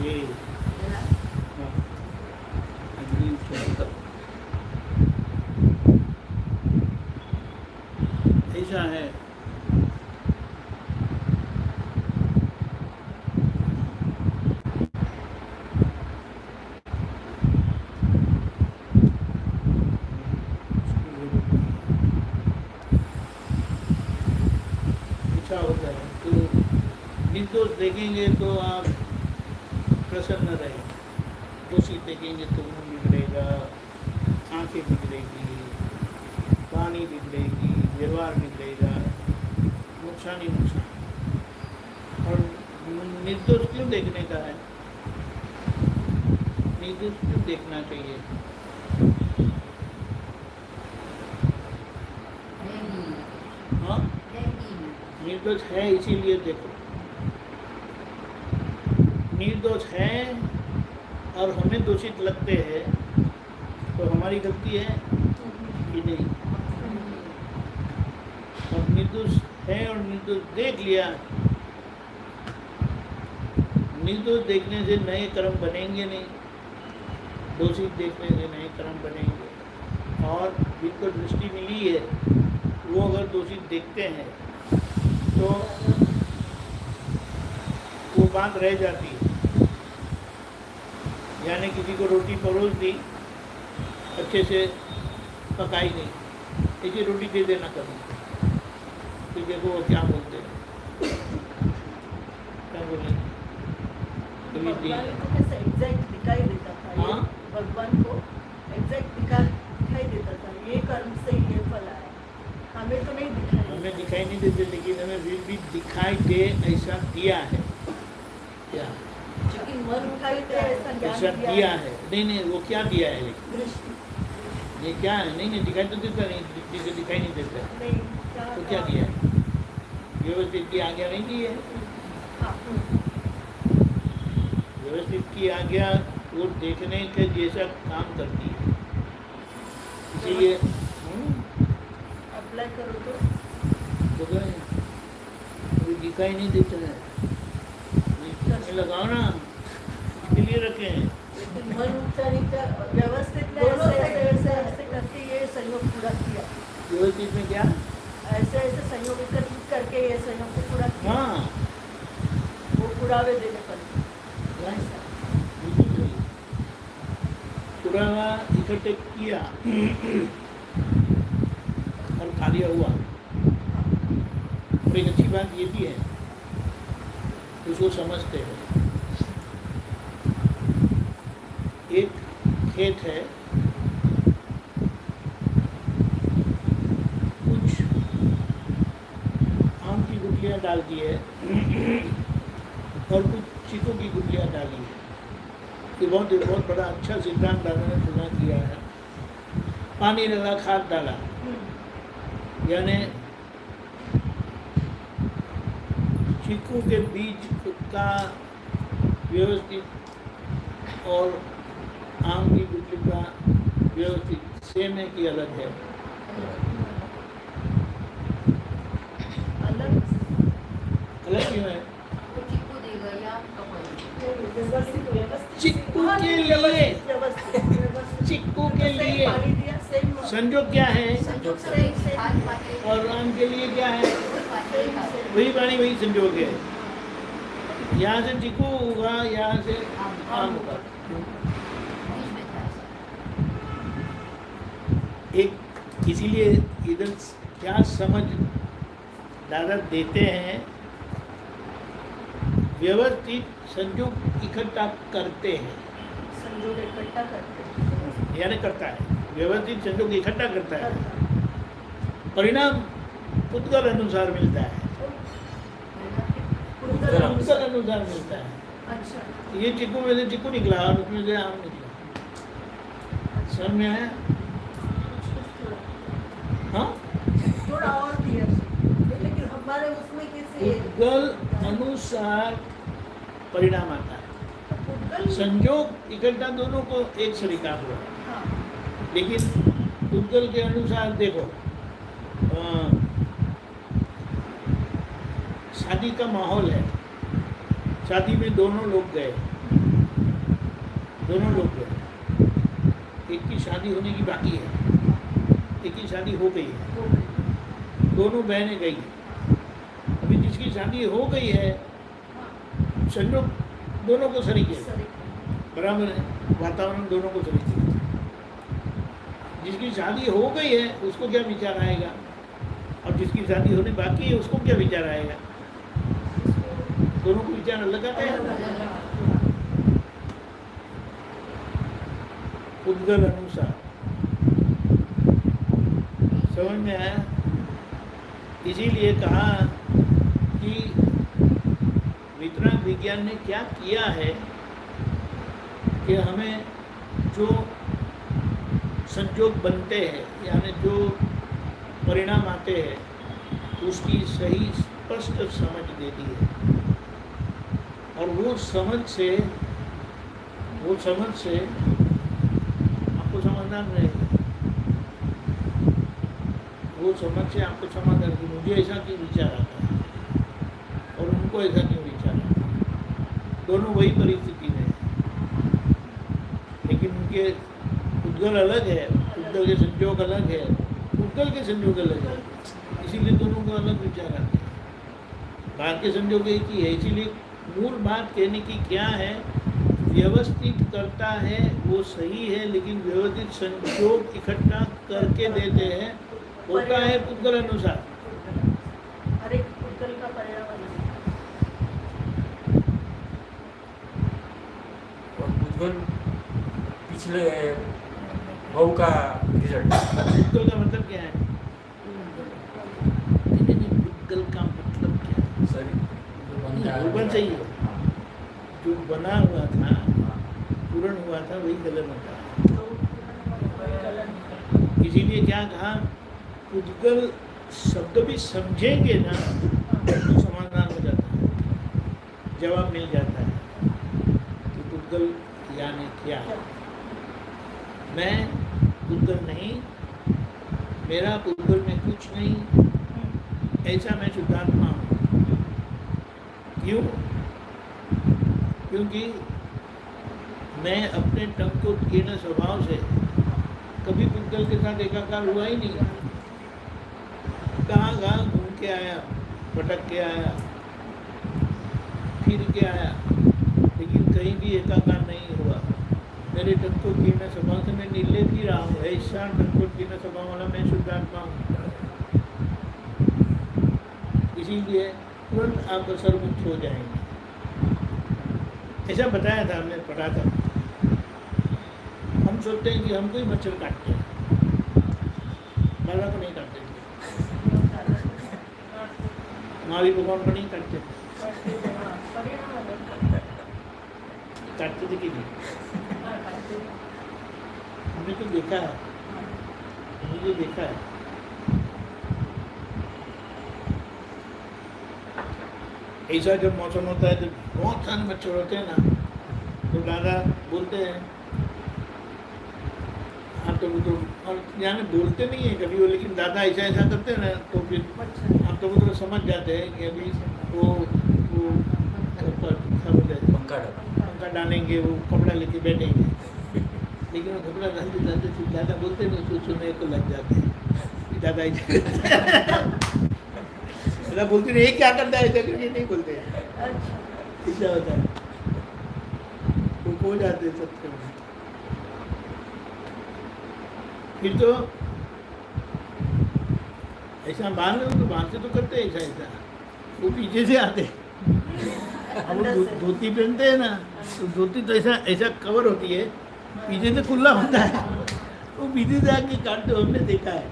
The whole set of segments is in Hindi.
ये हाँ, अग्नि छोड़ ऐसा है। अच्छा होता है तो निर्दोष देखेंगे तो आप प्रसन्न रहेंगे, दोषी देखेंगे तो मुंह बिगड़ेगा, आंखें बिगड़ेगी, वाणी बिगड़ेगी, व्यवहार बिगड़ेगा, नुकसान ही नुकसान। और निर्दोष क्यों देखने का है? निर्दोष क्यों देखना चाहिए? हाँ, निर्दोष है इसीलिए देखो। निर्दोष है और हमें दोषित लगते हैं तो हमारी गलती है कि नहीं? और निर्दोष है और निर्दोष देख लिया, निर्दोष देखने से नए कर्म बनेंगे नहीं, दोषित देखने से नए कर्म बनेंगे। और जिनको दृष्टि मिली है वो अगर दोषित देखते हैं तो वो बात रह जाती है। यानी किसी को रोटी परोस दी, अच्छे से पकाई नहीं, देखिए रोटी दे देना कभी, तो देखो वो क्या बोलते हैं, क्या बोले कभी दी। एग्जैक्ट दिखाई देता था। हाँ? भगवान को एग्जैक्ट दिखाई देता था, ये कर्म से ये फल आया। हमें तो नहीं दिखाई, हमें दिखाई नहीं देते, लेकिन हमें भी दिखाई दे ऐसा दिया है। क्या लेकिन मन दिखाई दे ऐसा ऐसा ज्ञान दिया है? नहीं नहीं, वो क्या दिया है? लेकिन दृष्टि ये क्या है? नहीं नहीं, दिखाई तो देता नहीं, जिसे दिखाई नहीं देता नहीं, तो क्या दिया है? व्यवस्थित की आज्ञा नहीं दी है। हाँ, व्यवस्थित की आज्ञा वो देखने के जैसा काम करती है, इसीलिए अप्लाई करो तो तो गए, अभी दिखाई नहीं देता है, नहीं लगाओ ना, इसलिए रखे हैं। लेकिन मन उच्चारित व्यवस्थित में ऐसे करके ये संयोग पूरा किया, व्यवस्थित में क्या? ऐसे संयोग एकत्रित करके ये संयोग को पूरा किया। हाँ, वो पुरावे देने पर बिल्कुल सही। पुराना इकट्ठे किया और कार्य हुआ। और एक अच्छी बात ये भी है, उसको समझते हैं। एक खेत है, कुछ आम की गुठलियाँ डाल दी है और कुछ चीकू की गुठलियाँ डाली है। ये बहुत बड़ा अच्छा सिद्धांत दादा ने सुना किया है। पानी डाला, खाद डाला, यानी चीकू के बीज का व्यवस्थित और आम की गुठली का व्यवस्थित सेम है कि अलग है? अलग अलग क्यों है? चिक्कू हाँ, के लिए, व्यवस्थित चिक्कू के लिए पानी दिया, सेम संजोग क्या है सेम और आम के लिए क्या है? वही पानी वही संजोग है। यहाँ से चिक्कू होगा, यहाँ से आम होगा। एक इसीलिए इधर क्या समझ दादा देते हैं, व्यवस्थित संयोग इकट्ठा करते हैं, संयोग इकट्ठा करते यानी करता है, व्यवस्थित संयोग इकट्ठा करता है, परिणाम पुद्गल अनुसार मिलता है, पुद्गल अनुसार मिलता है। अच्छा, ये चिक्कू में से चिक्कू निकला और उसमें से आम निकला, समझ में आया? हाँ, थोड़ा और दिया, लेकिन हमारे उसमें किसी पुद्गल अनुसार परिणाम आता है। पुद्गल संयोग इकट्ठा दोनों को एक सरीका हुआ, हाँ, लेकिन पुद्गल के अनुसार देखो, शादी का माहौल है, शादी में दोनों लोग गए, दोनों लोग गए। एक की शादी होने की बाकी है, एक की शादी हो गई है, हो गई। दोनों बहनें गई। अभी जिसकी शादी हो गई है संजोग दोनों को सरीके है, सही। बराबर है, वातावरण दोनों को सरीके है। जिसकी शादी हो गई है उसको क्या विचार आएगा, और जिसकी शादी होने बाकी है उसको क्या विचार आएगा? दोनों को विचार अलग आता है। उद्गल अनुसार समझ में आया? इसीलिए कहा कि वितरण विज्ञान ने क्या किया है कि हमें जो संयोग बनते हैं यानी जो परिणाम आते हैं उसकी सही स्पष्ट समझ देती है, और वो समझ से आपको समाधान रहेगा। वो समझ से आपको समाधान कि मुझे ऐसा क्यों विचार आता है और उनको ऐसा क्यों विचार आता है। दोनों वही परिस्थिति में है, लेकिन उनके उद्गल अलग है, उद्गल के संयोग अलग है, उद्गल के संयोग अलग है, इसीलिए दोनों को अलग विचार आते हैं। बात के संयोग एक ही है, इसीलिए मूल बात कहने की क्या है, व्यवस्थित करता है वो सही है, लेकिन व्यवस्थित संयोग इकट्ठा करके देते हैं, होता है उद्गल अनुसार। हर एक उद्गल का परिणाम अलग है। और उद्गल पिछले बहू का रिजल्ट। उद्गल का मतलब क्या है? उद्गल का मतलब क्या है? सही उद्गल सही है, जो बना हुआ था पूर्ण हुआ था वही गलन होता है। इसीलिए क्या कहा, उद्गल शब्द भी समझेंगे ना तो समाधान हो जाता है, जवाब मिल जाता है कि उद्गल यानी क्या है। मैं उद्गल नहीं, मेरा उद्गल में कुछ नहीं, ऐसा मैं शुद्धात्मा हूँ। क्यों? क्योंकि मैं अपने टंकोत्कीर्ण स्वभाव से कभी उद्गल के साथ एकाकार हुआ ही नहीं। कहाँ घूम के आया, भटक के आया, फिर के आया, लेकिन कहीं भी एकाकार नहीं हुआ। मेरे टंकोत्कीर्ण स्वभाव से मैं निर्लेप ही रहा हूँ। ऐसा टंकोत्कीर्ण स्वभाव वाला मैं शुद्धात्मा हूँ। इसीलिए तुरंत आप सर्वमुक्त हो जाएंगे। ऐसा बताया था, हमने पढ़ा था। हम सोचते हैं कि हमको ही मच्छर काटते हैं, दादा को नहीं काटते थे, महावीर भगवान को नहीं काटते थे, काटते थे कि नहीं? हमने तो देखा है, मुझे देखा है। ऐसा जब मौसम होता है, जब बहुत सारे मच्छर होते हैं ना, तो दादा बोलते हैं, आप तो और यानी बोलते नहीं है कभी वो, लेकिन दादा ऐसा ऐसा करते हैं ना, तो फिर आप तो वो समझ जाते हैं कि अभी वो पंखा डालेंगे, वो कपड़ा लेके बैठेंगे, लेकिन वो कपड़ा डालते डालते फिर दादा बोलते नहीं, उसको सुनने को लग जाते हैं दादा ऐसा दादा बोलते नहीं, ये क्या करता है, ऐसा करके नहीं बोलते, ऐसा होता है, वो खो जाते हैं सत्य में। फिर तो ऐसा बाहर में तो बाहर से तो करते हैं ऐसा ऐसा, वो पीछे से आते हैं। हम लोग धोती पहनते हैं ना, तो धोती तो ऐसा ऐसा कवर होती है, पीछे से खुला होता है, वो पीछे से आके काटते, हमने देखा है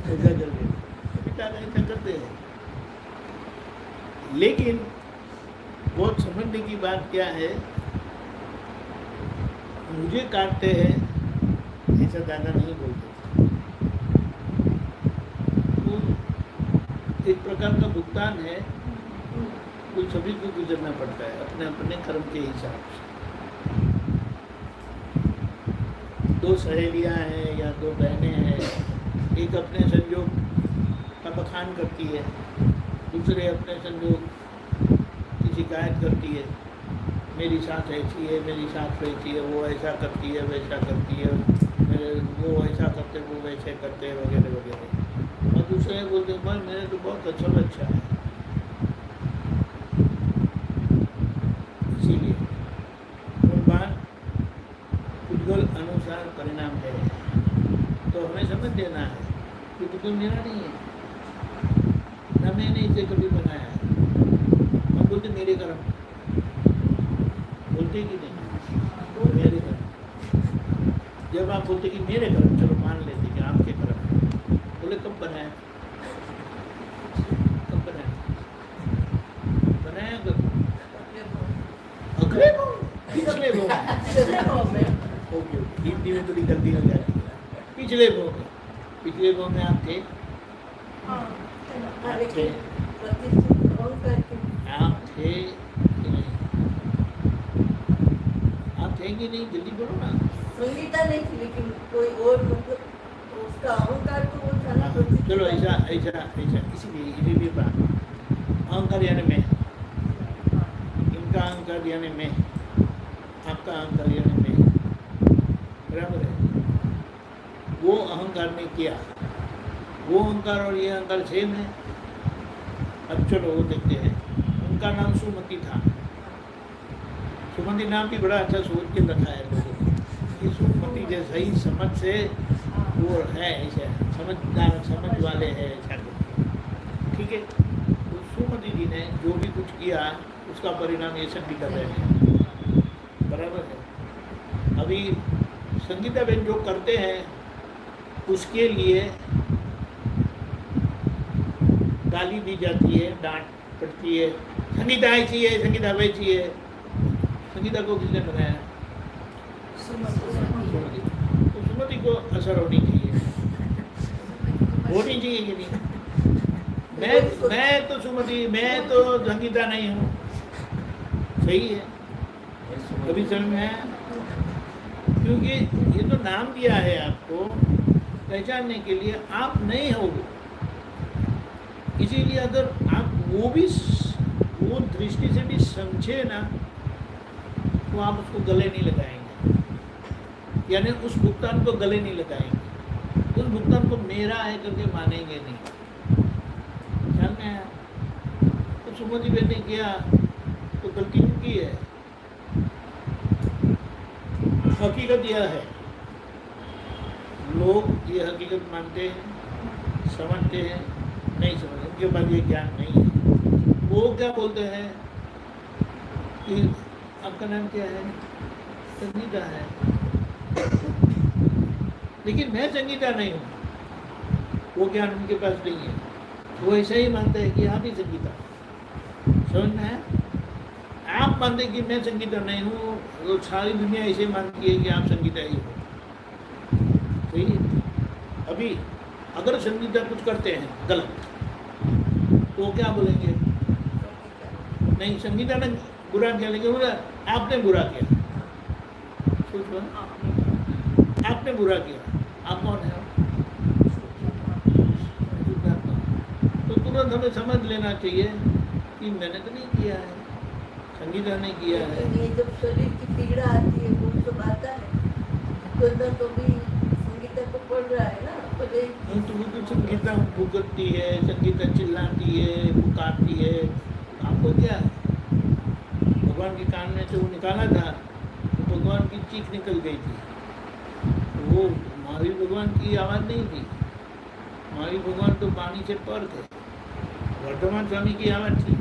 ऐसा करके, ऐसा करते हैं। लेकिन बहुत समझने की बात क्या है, मुझे काटते हैं ऐसा दादा नहीं बोलते। तो एक प्रकार का भुगतान है, तो सभी को गुजरना पड़ता है अपने अपने कर्म के हिसाब से। दो सहेलियां हैं या दो बहनें हैं, एक अपने संयोग का बखान करती है, दूसरे अपने संयोग की शिकायत करती है, मेरी सास ऐसी है, मेरी सास वैसी है, वो ऐसा करती है, वैसा करती है, मेरे वो ऐसा करते, वो वैसे करते, वगैरह वगैरह। और दूसरे बोलते हैं भाई मेरे तो बहुत अच्छा बच्चा है। इसीलिए बात उद्गल अनुसार परिणाम है, तो हमें समझ देना है कि उद्गल मेरा नहीं है, न मैंने इसे कभी बनाया है। हम बोलते मेरे कर्म, बोलते कि नहीं मेरे कर्म। जब आप बोलते कि मेरे कर्म, चलो मान लेते कि आपके कर्म, बोले कब बनाया, कब बनाया, बनाया कब, अगले वो पिछले वो ओके, हिंदी में थोड़ी गलती हो जाती है। पिछले वो में, पिछले वो में आप थे, आप थे कि नहीं, आप थे कि नहीं, जल्दी बोलो ना। संगीता नहीं थी, लेकिन कोई और मतलब उसका अहंकार तो वो था ना। चलो ऐसा ऐसा ऐसा, इसीलिए बात, अहंकार यानी मैं, इनका अहंकार यानी मैं, आपका अहंकार यानी मैं, बराबर है। वो अहंकार ने किया, वो अहंकार और ये अहंकार सेम है। अब चलो वो देखते हैं, उनका नाम सुमति था। सुमति नाम भी बड़ा अच्छा सोच के रखा है लोगों ने, कि सुमति जैसा ही समझ से वो है, ऐसा समझदार, समझ वाले हैं, ऐसा करके, ठीक है। तो सुमति जी ने जो भी कुछ किया उसका परिणाम ये सब भी कर रहे हैं, बराबर है। अभी संगीता बहन जो करते हैं उसके लिए गाली दी जाती है, डांट पड़ती है, संगीता ऐसी है, संगीता वैसी है। संगीता को किसने बनाया, सुमति। तो सुमति को असर होनी चाहिए, होनी चाहिए कि नहीं। मैं तो सुमति, मैं तो संगीता नहीं हूँ, सही है, कभी समझ में आया? क्योंकि ये तो नाम दिया है आपको पहचानने के लिए, आप नहीं हो। इसीलिए अगर आप वो भी वो दृष्टि से भी समझे ना, तो आप उसको गले नहीं लगाएंगे, यानी उस भुगतान को गले नहीं लगाएंगे, उस भुगतान को मेरा है करके मानेंगे नहीं। ख्याल में आया? तो सुमति बहन ने किया तो गलती उनकी है, हकीकत यह है, लोग ये हकीकत मानते हैं, समझते हैं, नहीं समझते, उनके पास ये ज्ञान नहीं है। वो क्या बोलते हैं कि आपका नाम क्या है, संगीता है, लेकिन मैं संगीता नहीं हूँ, वो ज्ञान उनके पास नहीं है। वो ऐसा ही मानते हैं कि आप ही संगीता, समझ में है? आप मानते हैं कि मैं संगीता नहीं हूँ, तो सारी दुनिया ऐसे मानती है कि आप संगीता ही हो, सही है। अभी अगर संगीता कुछ करते हैं गलत, तो वो क्या बोलेंगे, नहीं संगीता ने बुरा किया, लेकिन बोला आपने बुरा किया, सोचो, आपने बुरा किया, आप कौन है? तो तुरंत हमें समझ लेना चाहिए कि मैंने तो नहीं किया है, संगीता ने किया है। ये जब शरीर की पीड़ा आती है वो सब आता है, तो अंदर तो भी संगीता को पड़ रहा है ना, तो संगीता भुगतती है, संगीता चिल्लाती है, पुकारती है, आपको क्या? भगवान के कान में से वो निकाला था, तो भगवान की चीख निकल गई थी, वो महावीर भगवान की आवाज़ नहीं थी। महावीर भगवान तो पानी से पर थे, वर्तमान स्वामी की आवाज़ थी,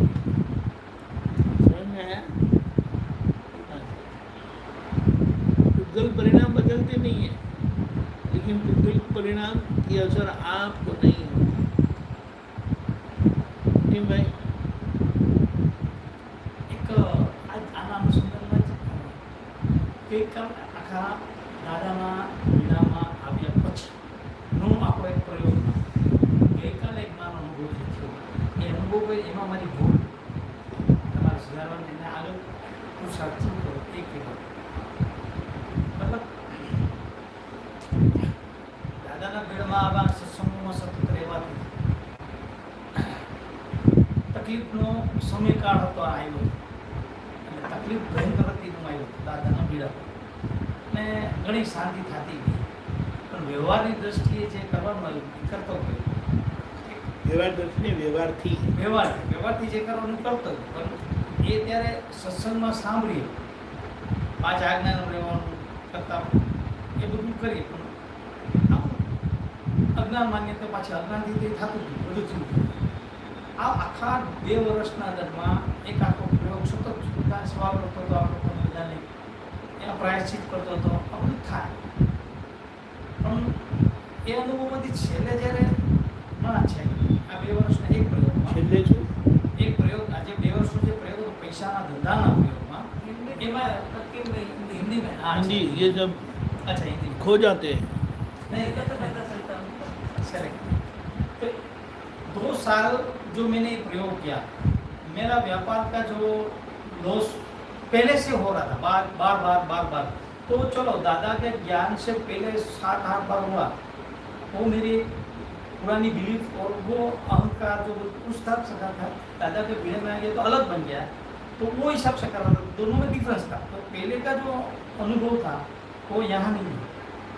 समझ में आया? उद्गल परिणाम बदलते नहीं है, लेकिन उद्गल परिणाम की असर आपको नहीं होती। ठीक भाई? एक आज આના સંદર્ભમાં ગઈકાલ આખા દાદાના વીણામાં આવ્યા પછીનો આપણો એક પ્રયોગ ગઈકાલે એક મારો અનુભવ જે થયો એ અનુભવ એમાં મારી ભૂલ તમારે સુધારવાની એને આગળ પુરુષાર્થ શું કરો એ કહેવાય મતલબ દાદાના ભેળમાં આવા સત્સંગોમાં સતત રહેવાથી તકલીફનો સમયકાળ હતો આવ્યો, એટલે તકલીફ ભયંકર બીડા ને ઘણી શાંતિ થતી ગઈ, પણ વ્યવહારની દ્રષ્ટિએ જે કરવાનું આવ્યું એ કરતો ગયો. વ્યવહાર દર્શને વ્યવહારથી જે કરવાનું કરતો ગયો. પણ એ ત્યારે સત્સંગમાં સાંભળીએ 5 આજ્ઞાનું રહેવાનું કરતા એ બધું કરીએ, પણ આમ અજ્ઞાન માન્યતા પાછી અજ્ઞાનથી તે થતું હતું, બધું થયું. આ આખા 2 વર્ષના દરમાં એક આખો પ્રયોગ સતત બધા સવાલ કરતો હતો, આપણે પણ બધાને એના પ્રાયશ્ચિત કરતો હતો, આ બધું થાય. પણ એ અનુભવમાંથી છેલ્લે જ્યારે ના છે આ 2 વર્ષના એક પ્રયોગમાં છેલ્લે શું એક પ્રયોગ, આજે 2 વર્ષનો જે પ્રયોગ હતો પૈસાના ધંધાના પ્રયોગમાં, એમાં हिंदी में हिंदी ये जब अच्छा हिंदी खो जाते हैं नहीं करेक्ट. तो 2 साल जो मैंने ये प्रयोग किया, मेरा व्यापार का जो लॉस पहले से हो रहा था, बार, तो चलो दादा के ज्ञान से पहले 7-8 बार हुआ, वो मेरी पुरानी बिलीफ और वो अहंकार जो उस तरफ से था, दादा के भीड़ में आ गया तो अलग बन गया, तो वो हिसाब से कर रहा था. दोनों में डिफरेंस था. तो पहले का जो अनुभव था वो यहाँ नहीं है,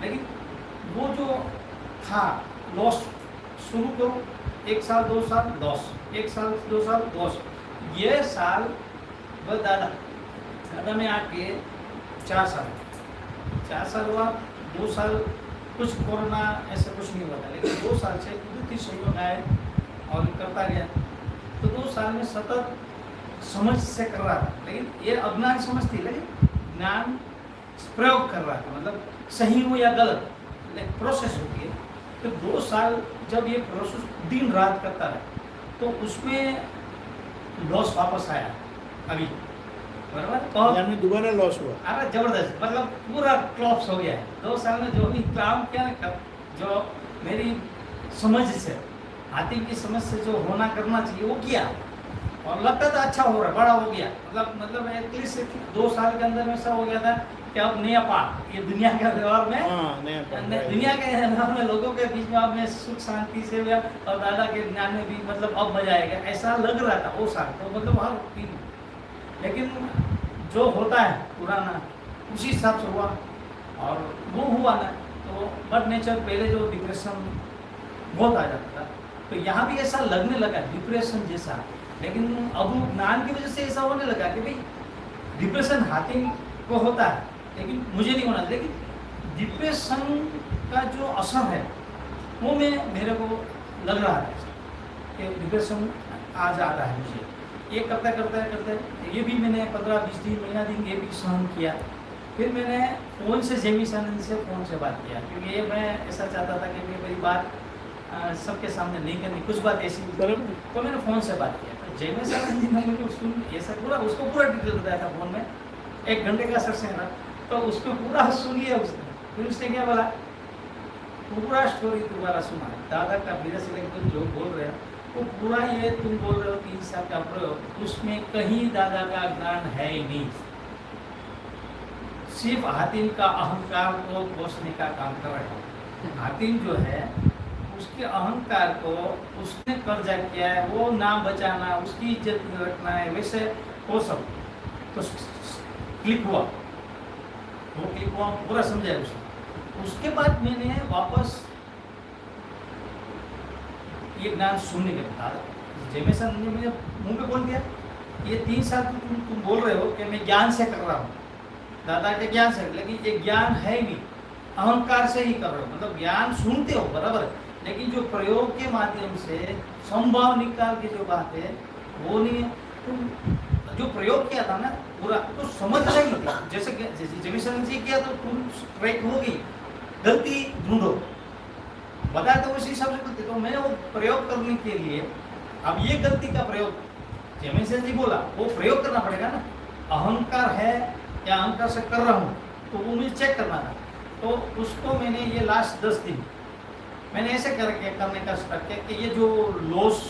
लेकिन वो जो था लॉस शुरू करो 1 साल 2 साल लॉस, 1 साल 2 साल लॉस, ये साल बस दादा में आके 4 साल हुआ. 2 साल कुछ कोरोना ऐसा कुछ नहीं हुआ था, लेकिन 2 साल से कुदरती सहयोग आए और करता गया. तो 2 साल में सतत समझ से कर रहा था, लेकिन ये अज्ञान समझ थी, लेकिन ज्ञान प्रयोग कर रहा था, मतलब सही हो या गलत प्रोसेस होती है. तो 2 साल जब ये प्रोसेस दिन रात करता रहा, तो उसमें लॉस वापस आया अभी, बराबर. तो यानी दोबारा लॉस हुआ. अरे जबरदस्त, मतलब पूरा क्लॉप्स हो गया है. 2 साल में जो भी काम किया ना, जो मेरी समझ से, हाथी की समझ से जो होना करना चाहिए वो किया, और लगता था अच्छा हो रहा, बड़ा हो गया. मतलब एटलीस्ट 2 साल के अंदर में ऐसा हो गया था कि अब नया पार, ये दुनिया के व्यवहार में, दुनिया के व्यवहार में लोगों के बीच में अब मैं सुख शांति से और दादा के ज्ञान में भी मतलब अब मजा आएगा, ऐसा लग रहा था वो साल. तो मतलब हर दिन, लेकिन जो होता है पुराना उसी हिसाब से हुआ, और वो हुआ ना तो बट नेचर पहले जो डिप्रेशन बहुत आ जाता था, तो यहाँ भी ऐसा लगने लगा डिप्रेशन जैसा, लेकिन अब ज्ञान की वजह से ऐसा होने लगा कि भाई डिप्रेशन हाथी को होता है, लेकिन मुझे नहीं होना. लेकिन डिप्रेशन का जो असर है वो मेरे को लग रहा है कि डिप्रेशन आ जाता है मुझे. ये करते ये भी मैंने 15-20 दिन महीना दिन ये भी सहन किया. फिर मैंने फ़ोन से जेमिसानंद से फ़ोन से बात किया, क्योंकि ये मैं ऐसा चाहता था कि मेरी बात सबके सामने नहीं करनी, कुछ बात ऐसी, तो मैंने फ़ोन से बात किया. तो जेमिसानंद जी ने मुझे ऐसा उसको पूरा डिटेल बताया था फ़ोन में, 1 घंटे का सत्संग था, तो उसको पूरा सुन लिया उसने. फिर उसने क्या बोला, पूरा स्टोरी दोबारा सुना, दादा का मेरे से लेकर तुम जो बोल रहे हो वो पूरा ये तुम बोल रहे हो 3 साल का प्रयोग, उसमें कहीं दादा का ज्ञान है ही नहीं, सिर्फ हातिम का अहंकार को पोषने का काम कर रहे हैं. हातिम जो है उसके अहंकार को उसने कर्जा किया है, वो नाम बचाना, उसकी इज्जत रखना है, वैसे वो सब तो क्लिक हुआ, पूरा समझा उसने. उसके बाद मैंने वापस ये ज्ञान सुनने के बाद जेमेसन ने मुझे मुंह पे बोल दिया, ये 3 साल तुम बोल रहे हो कि मैं ज्ञान से कर रहा हूँ, दादा के ज्ञान से, लेकिन ये ज्ञान है ही नहीं, अहंकार से ही कर रहे हो. मतलब ज्ञान सुनते हो बराबर, लेकिन जो प्रयोग के माध्यम से संभाव निकाल के जो बात है वो नहीं है. तुम जो प्रयोग किया था ना पूरा तो समझ रही थी, जैसे जेमिसन जी किया तो तुम स्ट्राइक हो गई, गलती ढूंढो, बताया तो उसी हिसाब से करते. तो मैंने वो प्रयोग करने के लिए अब ये गलती का प्रयोग जेमिसन जी बोला वो प्रयोग करना पड़ेगा ना, अहंकार है या अहंकार से कर रहा हूँ, तो वो मुझे चेक करना था. तो उसको मैंने ये लास्ट 10 दिन मैंने ऐसे करने का स्टार्ट किया कि ये जो लॉस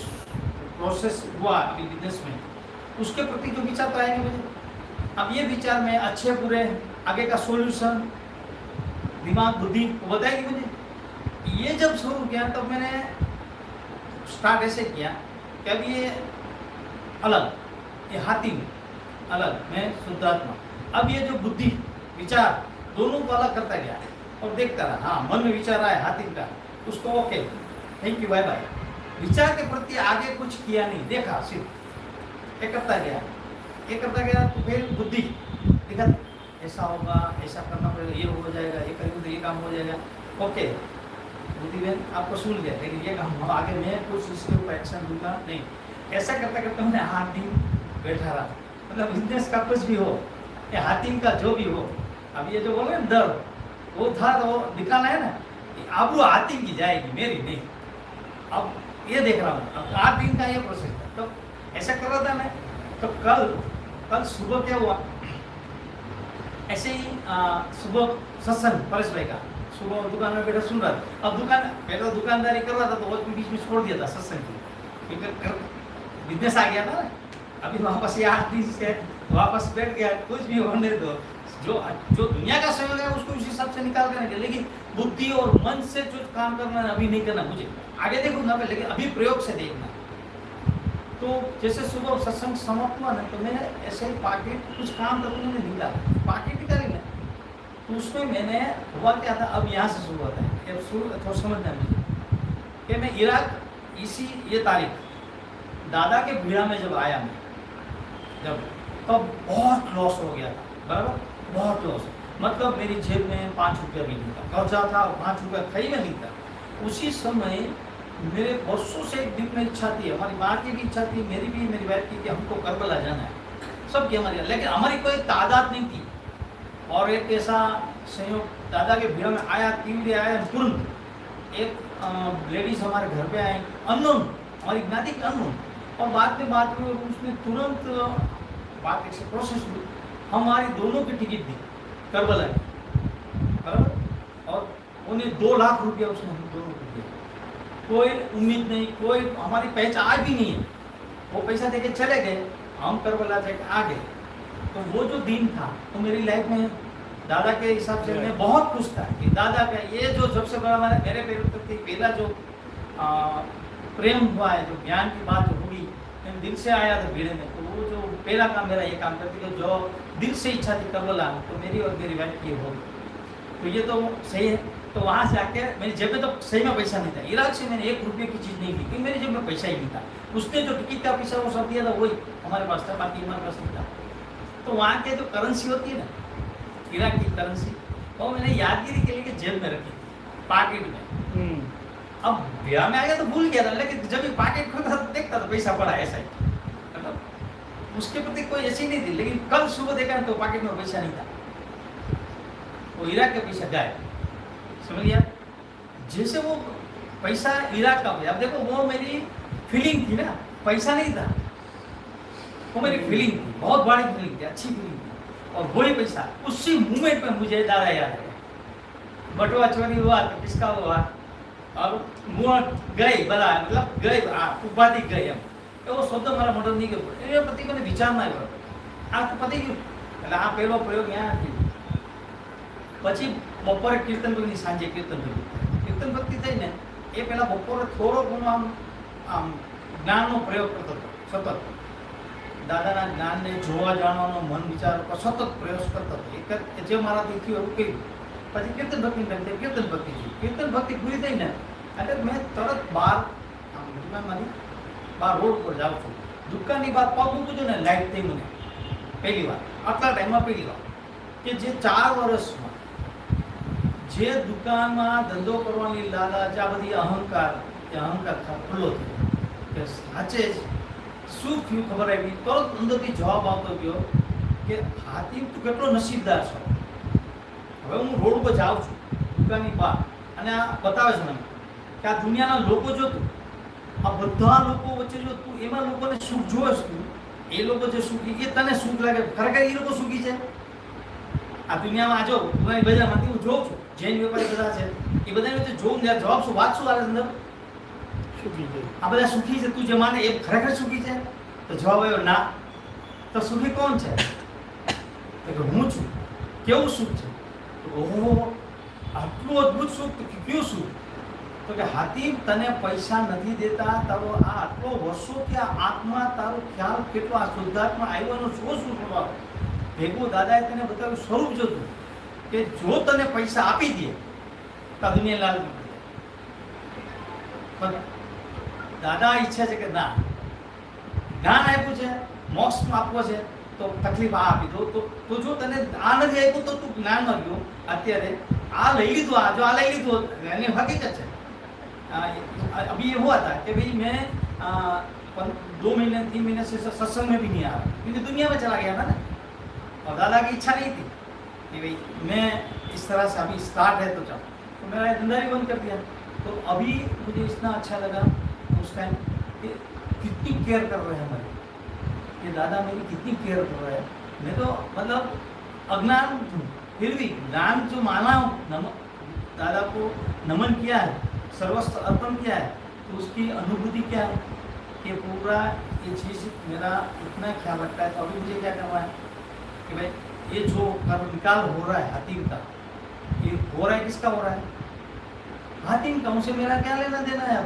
प्रोसेस हुआ अभी बिजनेस में, उसके प्रति जो विचार तो आएंगे मुझे, अब ये विचार में अच्छे बुरे आगे का सॉल्यूशन दिमाग बुद्धि वो बताएगी मुझे. ये जब शुरू किया तब मैंने स्टार्ट ऐसे किया कि अब ये अलग, ये हाथी अलग, मैं शुद्धात्मा, अब ये जो बुद्धि विचार दोनों को अलग करता गया और देखता रहा। हाँ, मन में विचार आया हातिम का, उसको okay, thank you, bye bye. विचार के प्रति आगे कुछ किया नहीं, देखा सिर्फ, ये करता गया तो फिर बुद्धि देखा ऐसा होगा, ऐसा करना पड़ेगा, ये हो जाएगा, ये करेंगे तो ये काम हो जाएगा, ओके बुद्धि बहन आपको सुन लिया, लेकिन ये काम हो, आगे मैं कुछ इसके ऊपर एक्शन दूंगा नहीं। ऐसा करता करता मैंने हातिम बैठा रहा, मतलब बिजनेस का कुछ भी हो, ये हातिम का जो भी हो, अब ये जो बोले ना डर, वो था तो निकालना है ना, अब वो हातिम की जाएगी, मेरी नहीं। अब ये देख रहा हूँ, अब 8 दिन का ये प्रोसेस था, तो ऐसा कर रहा था मैं। तो कल सुबह क्या हुआ, ऐसे ही सुबह सत्संग परेश भाई का, सुबह दुकान में बैठा सुन रहा था। अब पहले तो दुकानदारी कर रहा था, तो वो बीच में छोड़ दिया था सत्संग की, क्योंकि बिजनेस आ गया था। अभी वापस ये 8 दिन से वापस बैठ गया, कुछ भी होने दो, जो दुनिया का सहयोग है उसको उस हिसाब से निकाल कर, लेकिन बुद्धि और मन से जो काम करना है अभी नहीं करना, मुझे आगे देखूंगा मैं, लेकिन अभी प्रयोग से देखना। तो जैसे सुबह सत्संग समाप्त हुआ ना, तो मैंने ऐसे ही पाकिट कुछ काम करके मैंने निकाला, पाकिट निकाली ना, तो उसमें मैंने हुआ क्या था, अब यहाँ से शुरू होता है, थोड़ा समझना मुझे कि मैं इराक ये तारीख दादा के भीड़ा में जब आया मैं, जब तब बहुत लॉस हो गया था, बराबर, बहुत लॉस। मतलब मेरी जेब में 5 रुपया भी नहीं था, कर्जा था, 5 रुपया खई में नहीं था। उसी समय मेरे वर्षों से एक दिन में इच्छा थी, हमारी माँ की भी इच्छा थी, मेरी भी, मेरी वाइफ की, कि हमको करबला जाना है, सबकी हमारी, लेकिन हमारी कोई तादाद नहीं थी। और एक ऐसा संयोग, दादा के भीड़ में आया, 3 दिन आया, तुरंत एक लेडीज हमारे घर पे आए, अननोन, हमारी ज्ञाति की अननोन, और बाद में बात हुई, उसने तुरंत बात ऐसे प्रोसेस हुई, हमारी दोनों की टिकट दी करबला की, बराबर, और उन्हें 2 लाख रुपया उसने हम दोनों को दिया। कोई उम्मीद नहीं, कोई हमारी पहचान भी नहीं है, वो पैसा देके चले गए, हम करबला जाके आ गए। तो वो जो दिन था, तो मेरी लाइफ में दादा के हिसाब से मैं बहुत खुश था कि दादा का ये जो सबसे बड़ा मेरे प्रति पहला जो प्रेम हुआ है, जो ज्ञान की बात हुई, मैं दिल से आया था भीड़ में, तो वो जो पहला काम मेरा ये काम करती है, जो दिल से इच्छा थी करबला, तो मेरी और मेरी वाइफ की हो गई। तो ये तो सही है। तो वहाँ से आके मेरी जेब में तो सही में पैसा नहीं था, इराक से मैंने 1 रुपये की चीज़ नहीं ली, क्योंकि मेरी जेब में पैसा ही नहीं था। उसने जो टिकट का पैसा वो सब दिया था, वही हमारे पास था, बाकी हमारे पास नहीं था। तो वहाँ के जो करेंसी होती है ना, इराक की करेंसी, वो मैंने यादगिरी के लिए जेब में रखी, पॉकेट में। अब ब्याह में आ गया तो भूल गया था, लेकिन जब भी पॉकेट खोलता था देखता था पैसा पड़ा ऐसा ही, मतलब उसके प्रति कोई ऐसी नहीं थी। लेकिन कल सुबह देखा तो पॉकेट में पैसा नहीं था, वो इराक का पैसा गायब, समझ गया। जैसे वो पैसा इराक का पैसा, अब देखो वो मेरी फीलिंग थी ना, पैसा नहीं था, वो मेरी फीलिंग थी, बहुत बड़ी फीलिंग थी, अच्छी फीलिंग थी, और वही पैसा उसी मूवमेंट में मुझे दादा याद है। बटुआ चोरी हुआ तो किसका हुआ, और मुँह गए बला, मतलब गए उपाधि गए हम, तो वो शब्द मारा मोटर नहीं गयो, पति मैंने विचार ना કર્યો, તો પતિ ગયું। એટલે આ પહેલો પ્રયોગ यहाँ થયો। પછી બપોરે કીર્તન ભક્તિ, સાંજે કીર્તન ભક્તિ થઈ ને એ પહેલા બપોરે થોડો ઘણો આમ જ્ઞાનનો પ્રયોગ કરતો હતો, સતત દાદાના જ્ઞાનને જોવા જાણવાનો મન વિચાર સતત પ્રયાસ કરતો હતો। જે મારાથી થયું એવું કર્યું। પછી કીર્તન ભક્તિ કરી, કીર્તન ભક્તિ પૂરી થઈ ને એટલે મેં તરત બહાર દુકાનમાંથી બહાર રોડ પર જાઉં છું, દુકાનની બહાર પગ મૂકું છું ને, લાઈટ થઈ મને પહેલી વાર, આટલા ટાઈમમાં પહેલી વાર કે જે 4 વર્ષમાં જે દુકાનમાં ધંધો કરવાની લાલચ, આ બધી અહંકાર ખુલ્લો થયો કે સાચે જ શું થયું ખબર આવી। તરત અંદરથી જવાબ આવતો ગયો કે હાથી તું કેટલો નસીબદાર છો। હવે હું રોડ પર જાઉં છું દુકાનની બહાર, અને આ બતાવે છે મને કે આ દુનિયાના લોકો જો તું આ બધા લોકો વચ્ચે જો તું એમાં લોકોને સુખ જોઈશ, તું એ લોકો જે સુખી એ તને સુખ લાગે, ખરેખર એ લોકો સુખી છે। આ દુનિયામાં જો તમારી બજારમાંથી હું જોઉં છું, જૈન વેપારી બધા છે, એ બધાને વચ્ચે જોઉં ત્યારે જવાબ શું, વાત શું આવે અંદર, સુખી છે, આ બધા સુખી છે, તું જે માને એ ખરેખર સુખી છે? તો જવાબ આવ્યો ના। તો સુખી કોણ છે? તો કે હું છું। કેવું સુખ છે? તો ઓહો આટલું અદ્ભુત સુખ, તો કયું સુખ? તો કે હાથી તને પૈસા નથી દેતા, તારો આ આટલો વર્ષોથી આ આત્મા તારો ખ્યાલ કેટલો, આ શુદ્ધાત્મા આવ્યો શું સ્વભાવ ભેગું દાદાએ તને બતાવ્યું સ્વરૂપ જોતું કે જો તને પૈસા આપી દે તો દુનિયા લાલ પણ દાદા ઈચ્છે છે કે ના, જ્ઞાન આપ્યું છે, મોક્ષ આપવો છે, તો તકલીફ આ આપી દો. તો જો તને આ નથી આપ્યું તો તું જ્ઞાનમાં ગયો. અત્યારે આ લઈ લીધું, આ જો આ લઈ લીધું એની હકીકત છે. अभी ये हुआ था कि भाई मैं 2 महीने 3 महीने से सत्संग में भी नहीं आ रहा क्योंकि दुनिया में चला गया था ना, और दादा की इच्छा नहीं थी कि भाई मैं इस तरह से अभी स्टार्ट है तो चलो, तो मेरा धंधा भी बंद कर दिया. तो अभी मुझे इतना अच्छा लगा उस टाइम कि कितनी केयर कर रहे हैं हमारी, ये दादा मेरी कितनी केयर कर रहे हैं. मैं तो मतलब अज्ञान हूँ, फिर भी ज्ञान जो माना हूँ, दादा को नमन किया है, सर्वस्व अर्पण किया है, तो उसकी अनुभूति क्या है कि पूरा ये चीज़ मेरा इतना ख्याल रखता है. तो अभी मुझे क्या करना है कि भाई ये जो कर्म निकाल हो रहा है हातिम का, ये हो रहा है किसका हो रहा है? हातिम का. उनसे मेरा क्या लेना देना है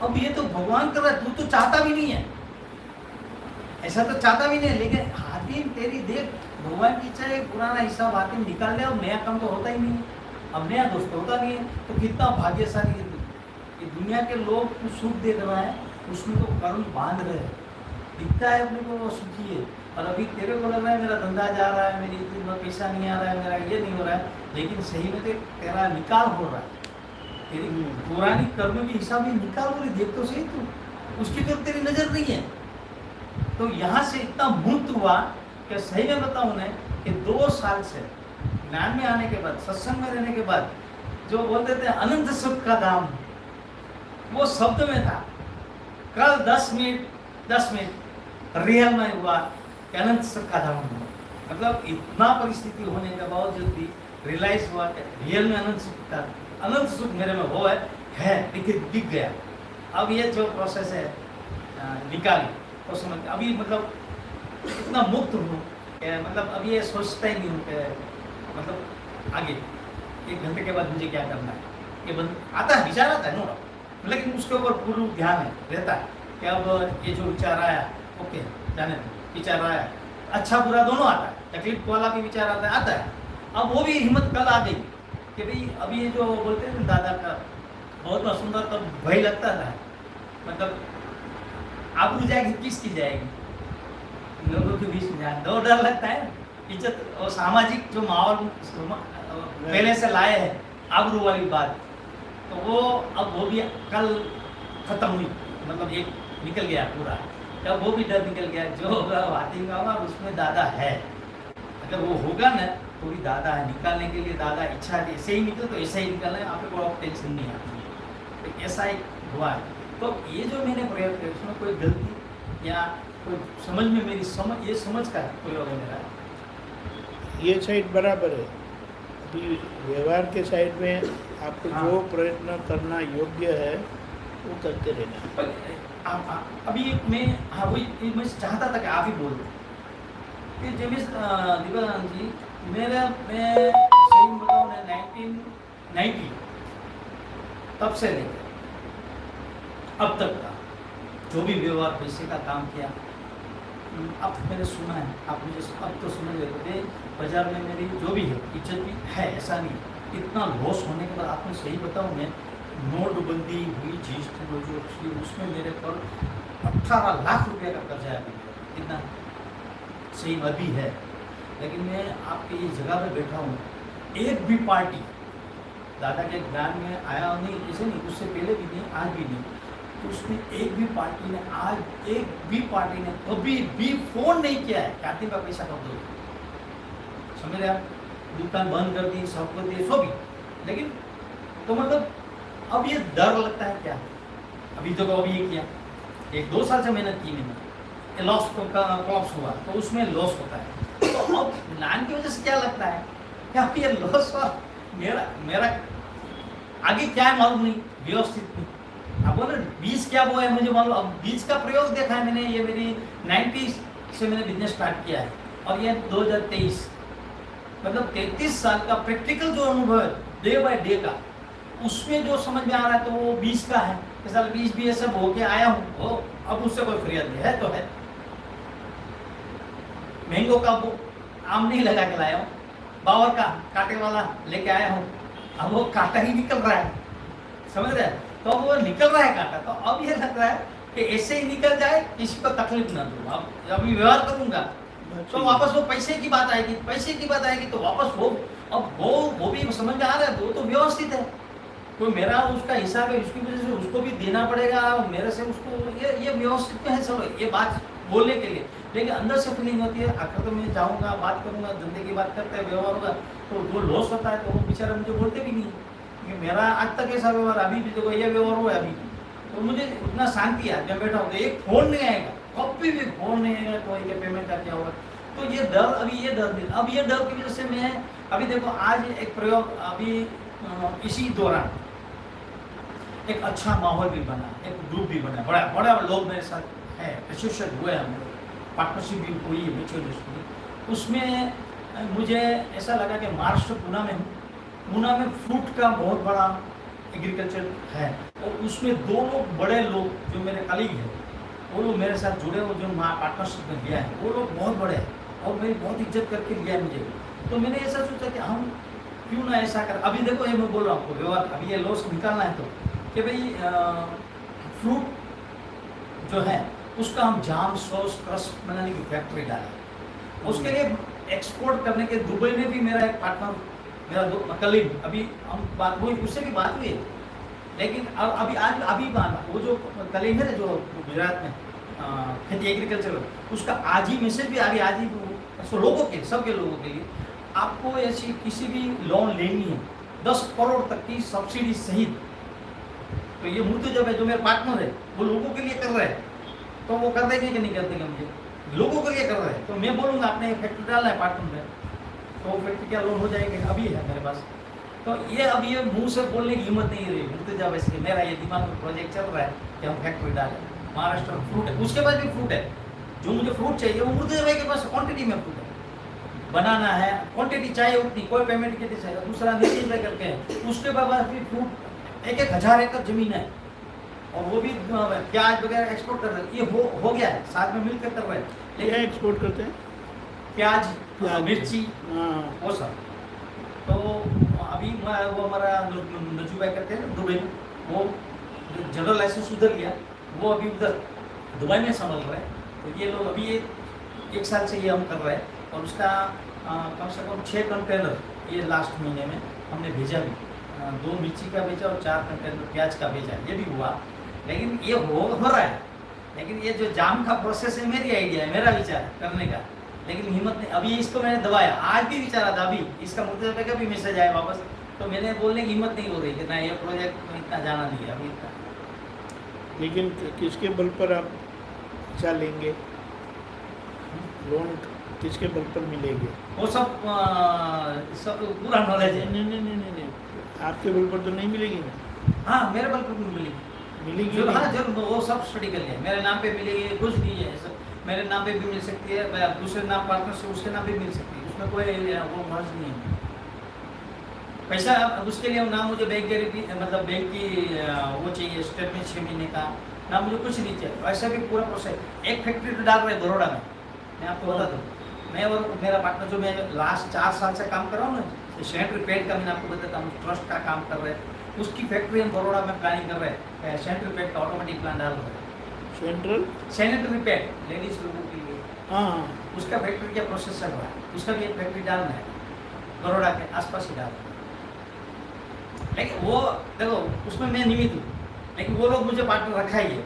अब ये तो भगवान कर रहा है, तू तो चाहता भी नहीं है, ऐसा तो चाहता भी नहीं है, लेकिन हातिम तेरी देख भगवान की इच्छा है पुराना हिसाब हातिम निकाल ले, और नया काम तो होता ही नहीं है, अब नया दोस्त होता नहीं है. तो कितना भाग्यशाली है तू कि दुनिया के लोग को सुख दे रहा है, उसमें तो कर्म बांध रहे हैं, दिखता है अपने को वो सुखी है. और अभी तेरे को लग रहा है मेरा धंधा जा रहा है, मेरी इतना पैसा नहीं आ रहा है, मेरा ये नहीं हो रहा है, लेकिन सही में तो तेरा निकाल हो रहा है, तेरी पुरानी कर्म की हिसाब भी निकाल हो रही. देख तो सही तू, उसकी तरफ तेरी नजर नहीं है. तो यहाँ से इतना मुक्त हुआ कि सही में बताऊँ ना कि 2 साल से ज्ञान में आने के बाद, सत्संग में रहने के बाद, जो बोलते थे अनंत सुख का धाम, वो शब्द में था. कल 10 मिनट रियल में हुआ कि अनंत सुख का धाम हुआ. मतलब इतना परिस्थिति होने के बावजूद भी रियलाइज हुआ कि रियल में अनंत सुख का, अनंत सुख मेरे में वो है दिख गया. अब ये जो प्रोसेस है निकाली तो समझ, अभी मतलब इतना मुक्त हूँ कि मतलब अभी ये सोचता ही नहीं हूँ कि मतलब आगे 1 घंटे के बाद मुझे क्या करना है. ये बंद आता है, विचार आता है नो, लेकिन उसके ऊपर पूर्ण ध्यान है रहता है कि अब ये जो विचार आया ओके जाने दो, विचार आया अच्छा बुरा दोनों आता है, तकलीफ वाला भी विचार आता है. अब वो भी हिम्मत कल आ गई कि भाई अभी ये जो बोलते हैं दादा का बहुत सुंदर, तब भय लगता था, मतलब आबरू जाएगी किसकी जाएगी, लोगों के बीच में जाए दो डर लगता है. इज्जत और सामाजिक जो माहौल पहले से लाए हैं आबरू वाली बात, तो वो अब वो भी कल खत्म हुई, मतलब एक निकल गया पूरा. तब वो भी डर निकल गया, जो होगा हातिम का होगा, उसमें दादा है. अगर वो होगा ना तो भी दादा है, निकालने के लिए दादा इच्छा है, ऐसे ही निकल तो ऐसा ही निकलना है, आपको कोई टेंशन नहीं आती. तो ऐसा ही हुआ है. तो ये जो मैंने प्रयोग किया उसमें कोई गलती या कोई समझ में मेरी समझ, ये समझ का प्रयोग है मेरा. ये साइड बराबर है. अभी व्यवहार के साइड में आपको हाँ. जो प्रयत्न करना योग्य है वो करते रहना. पर अभी मैं हाँ वही मैं चाहता था कि आप ही बोल दो कि जेमिस दिव्यानंद जी, मैं सही बताऊँ ना 1990 तब से लेकर अब तक का जो भी व्यवहार पैसे का काम किया, अब मैंने सुना है, आप मुझे अब तो समझ लेते थे, बाजार में मेरी जो भी है इज्जत भी है, ऐसा नहीं. इतना लॉस होने के बाद आपने सही बताऊँ मैं, नोटबंदी हुई जीएसटी जो थी उसमें मेरे पर 18 लाख रुपए का कर्जा है. इतना सही अभी है, लेकिन मैं आपके ये जगह पे बैठा हूँ, एक भी पार्टी दादा के ज्ञान में आया नहीं, ऐसे नहीं, उससे पहले भी नहीं, आज भी नहीं, तो उसमें एक भी पार्टी ने आज एक भी पार्टी ने कभी भी फोन नहीं किया है कि हातिम का पैसा कब दो. समझ रहे आप, दुकान बंद कर दी, सब कर दिए, सो भी, लेकिन तो मतलब अब ये डर लगता है क्या. अभी तो अभी ये किया, 1-2 साल से मेहनत की मैंने, लॉस कॉप्स हुआ तो उसमें लॉस होता है. तो अब ज्ञान की वजह से क्या लगता है कि अब ये लॉस हुआ, मेरा आगे क्या है मालूम नहीं, व्यवस्थित नहीं. अब बोले बीज क्या वो है मुझे मालूम, अब बीज का प्रयोग देखा है मैंने, ये मेरी 90 से मैंने बिजनेस स्टार्ट किया है और ये 2023, मतलब 33 साल का प्रैक्टिकल जो अनुभव है डे बाय डे का, उसमें जो समझ में आ रहा है तो वो 20 का है. साल 20 भी सब होके आया हूँ, वो अब उससे कोई फरियाद नहीं है. तो है मैंगो का वो आम नहीं लगा के लाया हूँ, बावर का कांटे वाला लेके आया हूँ, अब वो कांटा ही निकल रहा है, समझ रहे हैं? तो अब वो निकल रहा है कांटा, तो अब ये लग रहा है कि ऐसे ही निकल जाए, किसी को तकलीफ ना दूँ। अब अभी व्यवहार करूंगा तो वापस वो पैसे की बात आएगी तो वापस वो, अब वो भी समझ में आ रहा है, वो तो व्यवस्थित है, तो मेरा उसका हिसाब है, उसकी वजह से उसको भी देना पड़ेगा, मेरे से उसको, ये व्यवस्थित है सब, ये बात बोलने के लिए। लेकिन अंदर से फीलिंग होती है, आखिर तो मैं जाऊँगा, बात करूँगा, धंधे की बात करते हैं, व्यवहार होगा, तो वो लॉस होता है, तो वो बेचारा मुझे बोलते भी नहीं, क्योंकि मेरा आज तक ऐसा व्यवहार, अभी भी देखो ये व्यवहार हुआ है अभी, तो मुझे उतना शांति है, मैं बैठा हूँ तो एक फोन नहीं आएगा, कभी भी फोन नहीं आएगा, कोई के पेमेंट का क्या होगा, तो ये डर, अभी ये डर नहीं, अब ये डर की वजह से मैं, अभी देखो आज एक प्रयोग, अभी इसी दौरान एक अच्छा माहौल भी बना, एक ग्रुप भी बना, बड़ा बड़ा लोग मेरे साथ है, एसोसिएट हुए हम लोग, पार्टनरशिप भी हुई है म्यूचुअल, उसमें मुझे ऐसा लगा कि महाराष्ट्र पुणे में हूँ, पुणे में फ्रूट का बहुत बड़ा एग्रीकल्चर है, और उसमें दो लोग बड़े लोग जो मेरे कलीग हैं, वो लोग मेरे साथ जुड़े, वो जो पार्टनरशिप में गया है, वो लोग बहुत बड़े हैं और मेरी बहुत इज्जत करके लिया है मुझे, तो मैंने ऐसा सोचा कि हम क्यों ना ऐसा कर, अभी देखो ये मैं बोल रहा हूँ आपको व्यवहार, अभी ये लॉस निकालना है, तो कि भाई फ्रूट जो है उसका हम जाम, सॉस, क्रश बनाने की फैक्ट्री डालें, उसके लिए एक्सपोर्ट करने के दुबई में भी मेरा एक पार्टनर, मेरा कलीग, अभी हम बात हुई, उससे भी बात हुई है, लेकिन अभी आज अभी बात, वो जो कलीग है जो गुजरात में खेती एग्रीकल्चर, उसका आज ही मैसेज भी आ रही, आज ही लोगों के, सबके लोगों के लिए, आपको ऐसी किसी भी लोन लेनी है 10 करोड़ तक की सब्सिडी सहित, तो ये मुद्दे जब है, जो मेरे पार्टनर है वो लोगों के लिए कर रहे हैं, तो वो कर देंगे कि नहीं कर देंगे, मुझे लोगों के लिए कर रहे हैं, तो मैं बोलूँगा आपने फैक्ट्री डालना है पार्टनर में, तो वो फैक्ट्री क्या लोन हो जाएगी, अभी है मेरे पास, तो ये अब ये मुंह से बोलने की हिम्मत नहीं रही, मुद्दे जब ऐसे, मेरा ये दिमाग में प्रोजेक्ट चल रहा है कि हम फैक्ट्री डालें, महाराष्ट्र फ्रूट है, उसके पास भी फ्रूट है, जो मुझे फ्रूट चाहिए वो मुद्दे भाई के पास क्वान्टिटी में फ्रूट है, बनाना है, क्वांटिटी चाहिए उतनी, कोई पेमेंट कितनी चाहिए, दूसरा नीति पे करके है, उसके बाद भी फ्रूट 1,000 एकड़ जमीन है, और वो भी प्याज वगैरह एक्सपोर्ट कर रहे हैं, ये हो गया है, साथ में मिलकर कर रहे हैं, क्या एक्सपोर्ट करते हैं? प्याज, प्याज, मिर्ची, हाँ, वो सब, तो अभी वो हमारा नजू भाई करते हैं दुबई में, वो जनरल लाइसेंस उधर लिया, वो अभी उधर दुबई में संभल रहे हैं, तो ये लोग अभी एक साल से ये हम कर रहे हैं, और उसका कम से कम 6 कंटेनर ये लास्ट महीने में हमने भेजा भी, 2 मिर्ची का भेजा और 4 कंटेनर प्याज का भेजा, ये भी हुआ, लेकिन ये हो रहा है, लेकिन ये जो जाम का प्रोसेस है, मेरी आइडिया है, मेरा विचार करने का, लेकिन हिम्मत नहीं, अभी इसको मैंने दबाया, आज भी विचारा था, अभी इसका मुद्दे का भी मैसेज आया वापस, तो मैंने बोलने की हिम्मत नहीं हो रही कि ना ये प्रोजेक्ट में इतना जाना नहीं है अभी इतना। लेकिन किसके बल पर आप हिस्सा लेंगे, लोन किसके बल पर मिलेगी? वो सब पूरा नॉलेज है। नहीं, आपके बल पर तो नहीं मिलेगी ना? हाँ, मेरे बल पर मिलेगी, मिलेगी जो, नहीं? हाँ जरूर, वो सब स्टडी कर लिया, मेरे नाम पे मिलेगी, कुछ नहीं है सब, मेरे नाम पे भी मिल सकती है, दूसरे नाम पार्टनर से उसके नाम पे मिल सकती है, उसमें कोई वो मर्ज नहीं है। पैसा उसके लिए ना मुझे बैंक गारंटी, मतलब बैंक की वो चाहिए, स्टेटमेंट 6 महीने का, ना मुझे कुछ नहीं चाहिए, ऐसा भी पूरा प्रोसेस। एक फैक्ट्री तो डाल रहे बड़ौदा में, मैं आपको बता दूँ, मैं और मेरा पार्टनर जो मैं लास्ट 4 साल से काम कर रहा हूँ ना, सैनिटरी पैड का मैंने आपको बताता हूँ, ट्रस्ट का काम कर रहे हैं, उसकी फैक्ट्री हम बड़ौदा में प्लानिंग कर रहे हैं, सैनिटरी पैड का ऑटोमेटिक प्लान डाल रहे हैं, सेंट्रल सैनिटरी पैड लेडीज लोगों के लिए, हाँ, उसका फैक्ट्री का प्रोसेस चल रहा है, उसका भी एक फैक्ट्री डालना है, बड़ौदा के आसपास ही डालना है। लेकिन वो देखो उसमें मैं निमित्त हूँ, लेकिन वो लोग मुझे पार्टनर रखा ही है,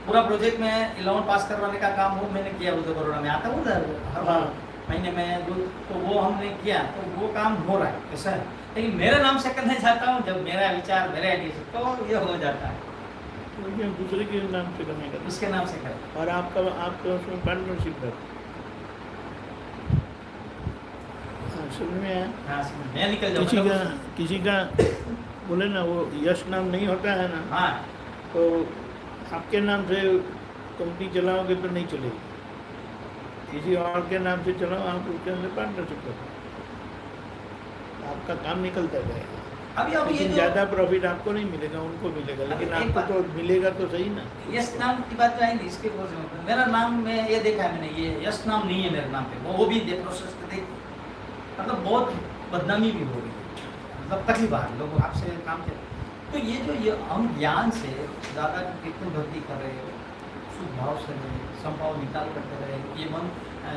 पूरा प्रोजेक्ट में 11 पास करवाने का काम वो मैंने किया उधर बड़ौदा में, आता हूँ उधर हर बार महीने में तो वो हमने किया, तो वो काम हो रहा है ऐसा है। लेकिन मेरे नाम से करना चाहता हूँ, जब मेरा विचार मेरे आइडिया से, तो ये हो जाता है, तो ये दूसरे के नाम से करने का, उसके नाम से कर। और आपका उसमें पार्टनरशिप है। हाँ, समझ में आया? हाँ, मैं निकल जाऊँ किसी का बोले ना, वो यश नाम नहीं होता है ना, हाँ, तो आपके नाम से कंपनी चलाओगे तो नहीं चलेगी, किसी और के नाम से चलाओ, आप उसके अंदर पार्टनरशिप करो, आपका काम निकलता जाएगा। अभी ये लेकिन जो ज़्यादा प्रॉफिट आपको नहीं मिलेगा, उनको मिलेगा, लेकिन एक आपको बात- तो मिलेगा तो सही ना। यश नाम की बात आएंगी, इसके प्रोसेस में मेरा नाम में ये देखा है मैंने, ये यश नाम नहीं है मेरे नाम पे, वो भी प्रोसेस को देख, मतलब बहुत बदनामी भी हो रही है, मतलब तकलीफ आ रही, लोग आपसे काम कर। तो ये जो ये हम ज्ञान से ज़्यादा कीर्तन भक्ति कर रहे हो, शुद्ध भाव से रहे, संभाव निकाल करते रहे, ये मन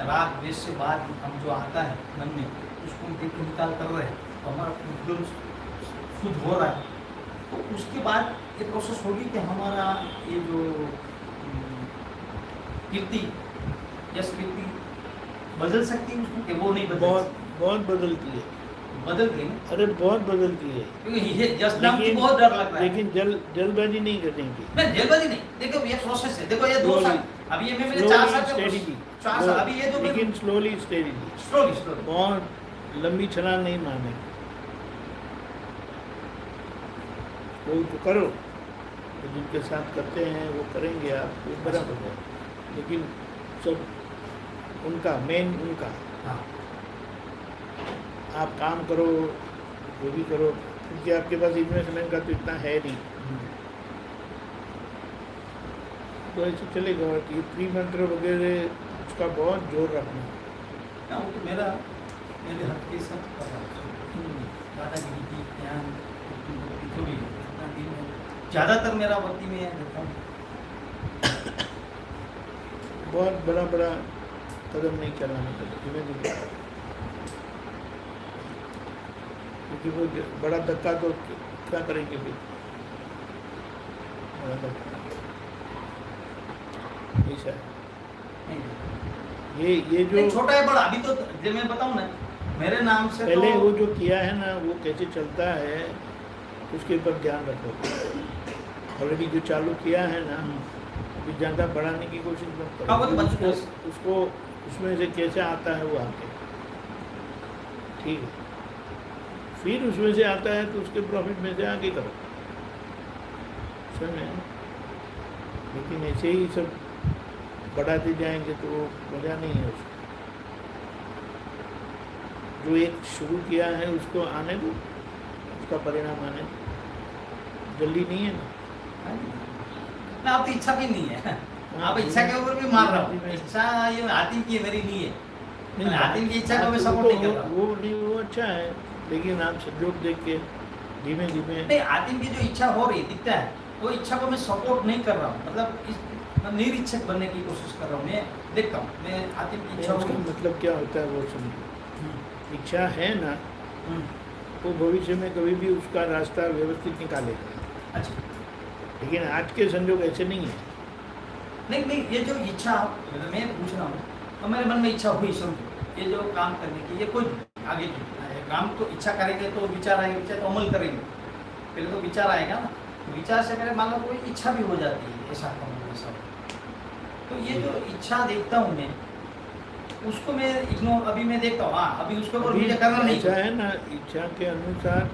राग द्वेष से बाद हम जो आता है मन में उसको देख निकाल कर रहे हैं, तो हमारा एकदम शुद्ध हो रहा है। तो उसके बाद ये प्रोसेस होगी कि हमारा ये जो कीर्ति यश कीर्ति बदल सकती है उसको, कि वो नहीं बदल बहुत सकती? बहुत बदलती है। बदल गई ना, अरे बहुत बदलती है। क्योंकि ये जस्ट नाम की बहुत डर लग रहा है। लेकिन जल्दबाजी नहीं करनी चाहिए। मैं जल्दबाजी नहीं, देखो ये प्रोसेस है, देखो ये 2 साल, अभी ये मेरे 4 साल का स्टेडिली, 4 साल, अभी ये जो लेकिन स्लोली स्टेडिली, स्लोली बहुत लंबी छलांग नहीं मारने। वो तो करो, तो जिनके साथ करते हैं वो करेंगे, आप वो बराबर है, लेकिन सब उनका मेन उनका, हाँ आप काम करो जो भी करो, क्योंकि आपके पास इन्वेस्टमेंट का तो इतना है नहीं, तो ऐसे चलेगा कि प्री मंत्र वगैरह उसका बहुत जोर रखना। ना, वो तो मेरे हक के सब कर रहा हूँ, दादागिरी की ज्ञान जो भी है, इतना दिन में ज़्यादातर मेरा भक्ति में रहता हूँ। बहुत बड़ा बड़ा कदम नहीं चलाना चाहिए, धीमे धीमे, क्योंकि वो बड़ा धक्का तो क्या करेंगे फिर, बड़ा धक्का ऐसा है। ये जो नहीं, छोटा है बड़ा, अभी तो जब मैं बताऊँ ना मेरे नाम से पहले तो वो जो किया है ना, वो कैसे चलता है उसके ऊपर ध्यान रखो। ऑलरेडी जो चालू किया है ना, अभी ज़्यादा बढ़ाने की कोशिश मत हाँ, वो तो करो, बच- उसको उसमें से कैसे आता है वो आके, ठीक है, फिर उसमें से आता है तो उसके प्रॉफिट में से आगे करो, समझ में? लेकिन ऐसे ही सब बढ़ाते जाएंगे तो वो मज़ा नहीं है उसको। जो एक शुरू किया है उसको आने दो, उसका परिणाम आने दो, जल्दी नहीं है ना। ना, आप तो इच्छा भी नहीं है, आप इच्छा के ऊपर भी मार रहा हूँ, इच्छा ये हातिम की है, मेरी नहीं है। नहीं, हातिम की इच्छा को मैं वो सपोर्ट नहीं तो- कर रहा। वो नहीं, वो अच्छा है, लेकिन आप संजोग देख के धीमे धीमे नहीं, हातिम की जो इच्छा हो रही दिखता है, वो इच्छा को मैं सपोर्ट नहीं कर रहा हूँ, मतलब मैं निरीक्षक बनने की कोशिश कर रहा हूँ, मैं देखता हूँ, मैं हातिम की इच्छा उसका हो मतलब क्या होता है वो समझो। इच्छा है ना, हम्म, वो भविष्य में कभी भी उसका रास्ता व्यवस्थित निकालेगा, अच्छा, लेकिन आज के संजोग ऐसे नहीं है। नहीं नहीं, ये जो इच्छा मतलब मैं पूछ रहा हूँ, तो मेरे मन में इच्छा हुई, समझो ये जो काम करने की, ये कोई आगे की काम तो इच्छा करेंगे तो विचार आएंगे, विचार तो अमल करेंगे, पहले तो विचार आएगा ना, विचार से मेरे मान लो कोई इच्छा भी हो जाती है, ऐसा करूँ ऐसा। तो ये जो इच्छा देखता हूँ मैं, उसको मैं इग्नोर, अभी मैं देखता हूँ, हाँ अभी उसको ऊपर मुझे करना नहीं, इच्छा है ना, इच्छा के अनुसार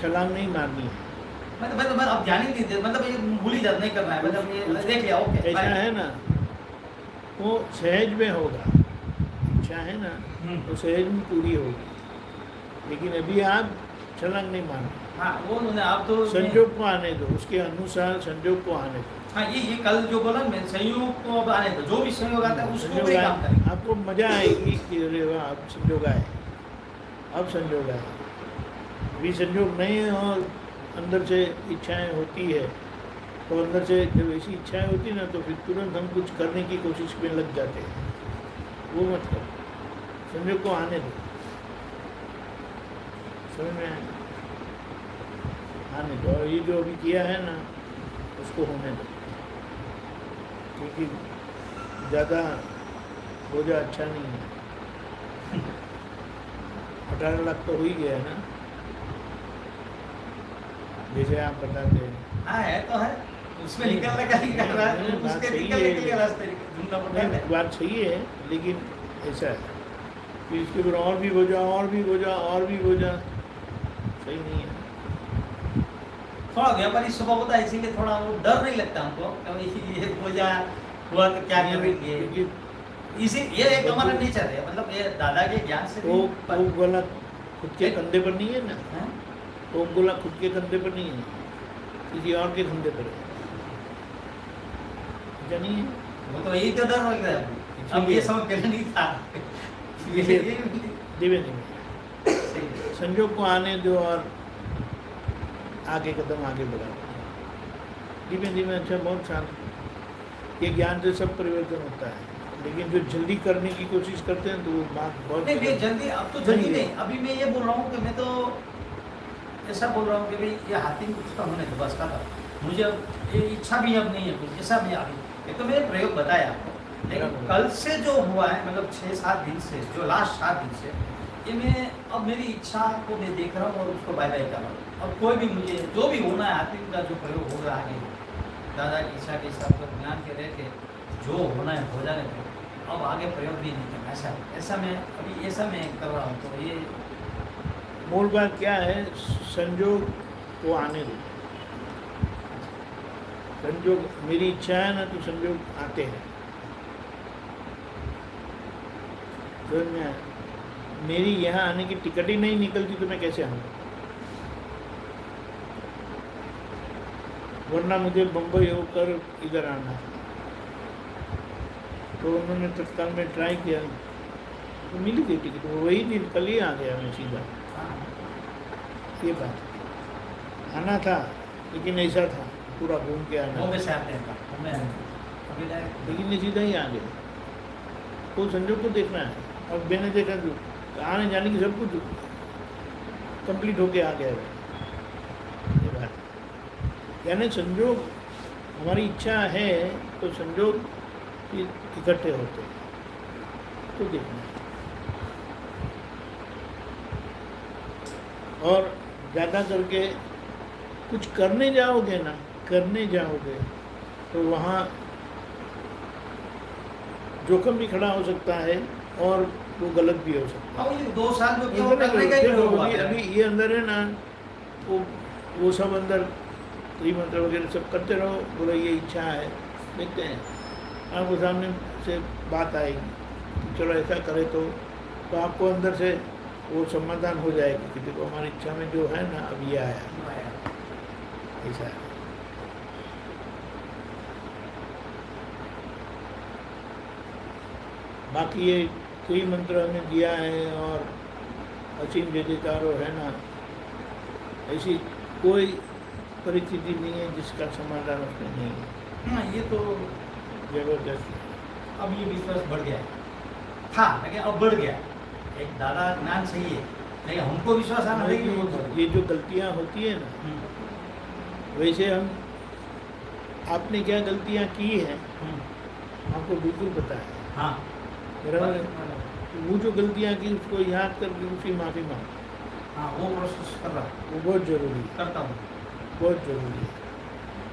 छलांग नहीं मारनी है। मतलब अब ध्यान ही नहीं दे, मतलब ये भूल ही जाता, नहीं करना है, मतलब ये देख लिया, ओके ऐसा बाय। है ना, वो सहज में होगा, इच्छा है ना तो सहज में पूरी होगी, लेकिन अभी आप छलांग नहीं मारना, हाँ वो आप तो संजोग को आने दो, उसके अनुसार संजोग को आने दो। हाँ ये कल जो बोला मैं, संयोग को अब आने दो, जो भी संयोग आता है उसको संजोग ऊपर ही काम आए, करें। आपको मजा आएगी कि अरे वाह अब संजोग आए, अब संजोग आए। अभी संजोग नहीं है और अंदर से इच्छाएं होती है, तो अंदर से जब ऐसी इच्छाएं होती ना तो फिर तुरंत हम कुछ करने की कोशिश में लग जाते हैं, वो मत करो, संजोग को आने दो, समझ में आए? आने दो, और ये जो अभी किया है ना उसको होने दो, क्योंकि ज़्यादा बोझा अच्छा नहीं है। 18 लाख तो हो ही गया है ना, जैसे आप बताते हैं। हाँ है तो है, उसमें निकलने का ही कर रहा है, बात उसके सही निकलने है। के लिए रास्ते ढूंढना पड़ता है। नहीं, बात सही है, लेकिन ऐसा है कि इसके ऊपर और भी बोझा, और भी बोझा, और भी बोझा, सही नहीं है। थोड़ा व्यापारी स्वभाव होता है, इसीलिए थोड़ा वो डर नहीं लगता हमको, कभी ये हो जाए हुआ तो क्या करेंगे, क्योंकि इसी ये एक हमारा नेचर है, मतलब ये दादा के ज्ञान से वो भी गोला खुद के कंधे पर नहीं है ना, हैं? वो गोला खुद के कंधे पर नहीं है, किसी और के कंधे पर है, क्या नहीं है? वो तो यही तो डर लग रहा है, अब ये इसीलिए- समझ पहले नहीं था, ये धीमे धीमे सही है। संजोग को आने दो और आगे कदम आगे बढ़ाओ, धीमे धीमे। अच्छा, बहुत शांत। ये ज्ञान से सब परिवर्तन होता है, लेकिन जो जल्दी करने की कोशिश करते हैं तो वो बात बहुत नहीं नहीं जल्दी, अब तो जल्दी नहीं। अभी मैं ये बोल रहा हूँ कि मैं तो ऐसा बोल रहा हूँ कि भाई ये हाथी में कुछ तो होने दो बस, खत्म। मुझे अब ये इच्छा भी अब नहीं है कुछ ऐसा। मैं अभी एक तो मैंने प्रयोग बताया आपको, लेकिन कल से जो हुआ है, मतलब 6-7 दिन से, जो लास्ट 7 दिन से, ये मैं अब मेरी इच्छा को मैं देख रहा हूँ और उसको बाय बाय कर रहा हूँ। अब कोई भी मुझे जो भी होना है, आत्मिक का जो प्रयोग हो रहा है दादा की इच्छा के हिसाब से ज्ञान के रह के जो होना है हो जाने दो, अब आगे प्रयोग भी नहीं करना। ऐसा मैं अभी ऐसा मैं कर रहा हूँ। तो ये मूल बात क्या है, संजोग को आने दो। संजोग, मेरी इच्छा है ना, तो संजोग आते हैं। समझ में आया? मेरी यहाँ आने की टिकट ही नहीं निकलती तो मैं कैसे आऊँ? वरना मुझे बम्बई होकर इधर आना है, तो उन्होंने तत्काल में ट्राई किया, तो मिली गई टिकट। वो वही दिन कल ही आ गया मैं सीधा। ये बात आना था, लेकिन ऐसा था पूरा घूम के आना, बॉम्बे से आते हैं मैं अभी डायरेक्ट। लेकिन मैं सीधा ही आ गया। तो संजोग को देखना है। और मैंने देखा जो आने जाने की सब कुछ कंप्लीट होके आ गया है। ये बात यानी संजोग, हमारी इच्छा है तो संजोग इकट्ठे होते हैं, तो देखना है। और ज़्यादा करके कुछ करने जाओगे ना, करने जाओगे तो वहाँ जोखिम भी खड़ा हो सकता है और वो गलत भी हो सकता है। अब ये 2 साल जो क्या वो करने का ही प्रयोग हुआ अभी है। अभी ये अंदर है ना, वो सब अंदर त्रिमंत्र वगैरह सब करते रहो, बोलो ये इच्छा है, देखते हैं आपको सामने से बात आएगी, चलो ऐसा करे तो आपको अंदर से वो समाधान हो जाएगा कि देखो हमारी इच्छा में जो है ना, अब ये आया, ऐसा है। बाकी ये कोई मंत्र हमें दिया है और असीम जय जयकारो है ना, ऐसी कोई परिस्थिति नहीं है जिसका समाधान उसमें नहीं है। हाँ, ये तो जबरदस्त। अब ये विश्वास बढ़ गया है, था लेकिन अब बढ़ गया। एक दादा ज्ञान सही है, लेकिन हमको विश्वास आना चाहिए वो तो। ये जो गलतियाँ होती है ना, वैसे हम, आपने क्या गलतियाँ की हैं आपको बिल्कुल पता है, हाँ बराबर है? वो जो गलतियाँ की उसको याद करके उसकी माफ़ी मांगो, हाँ, वो प्रोसेस कर रहा हूँ, वो बहुत ज़रूरी है, करता हूँ बहुत ज़रूरी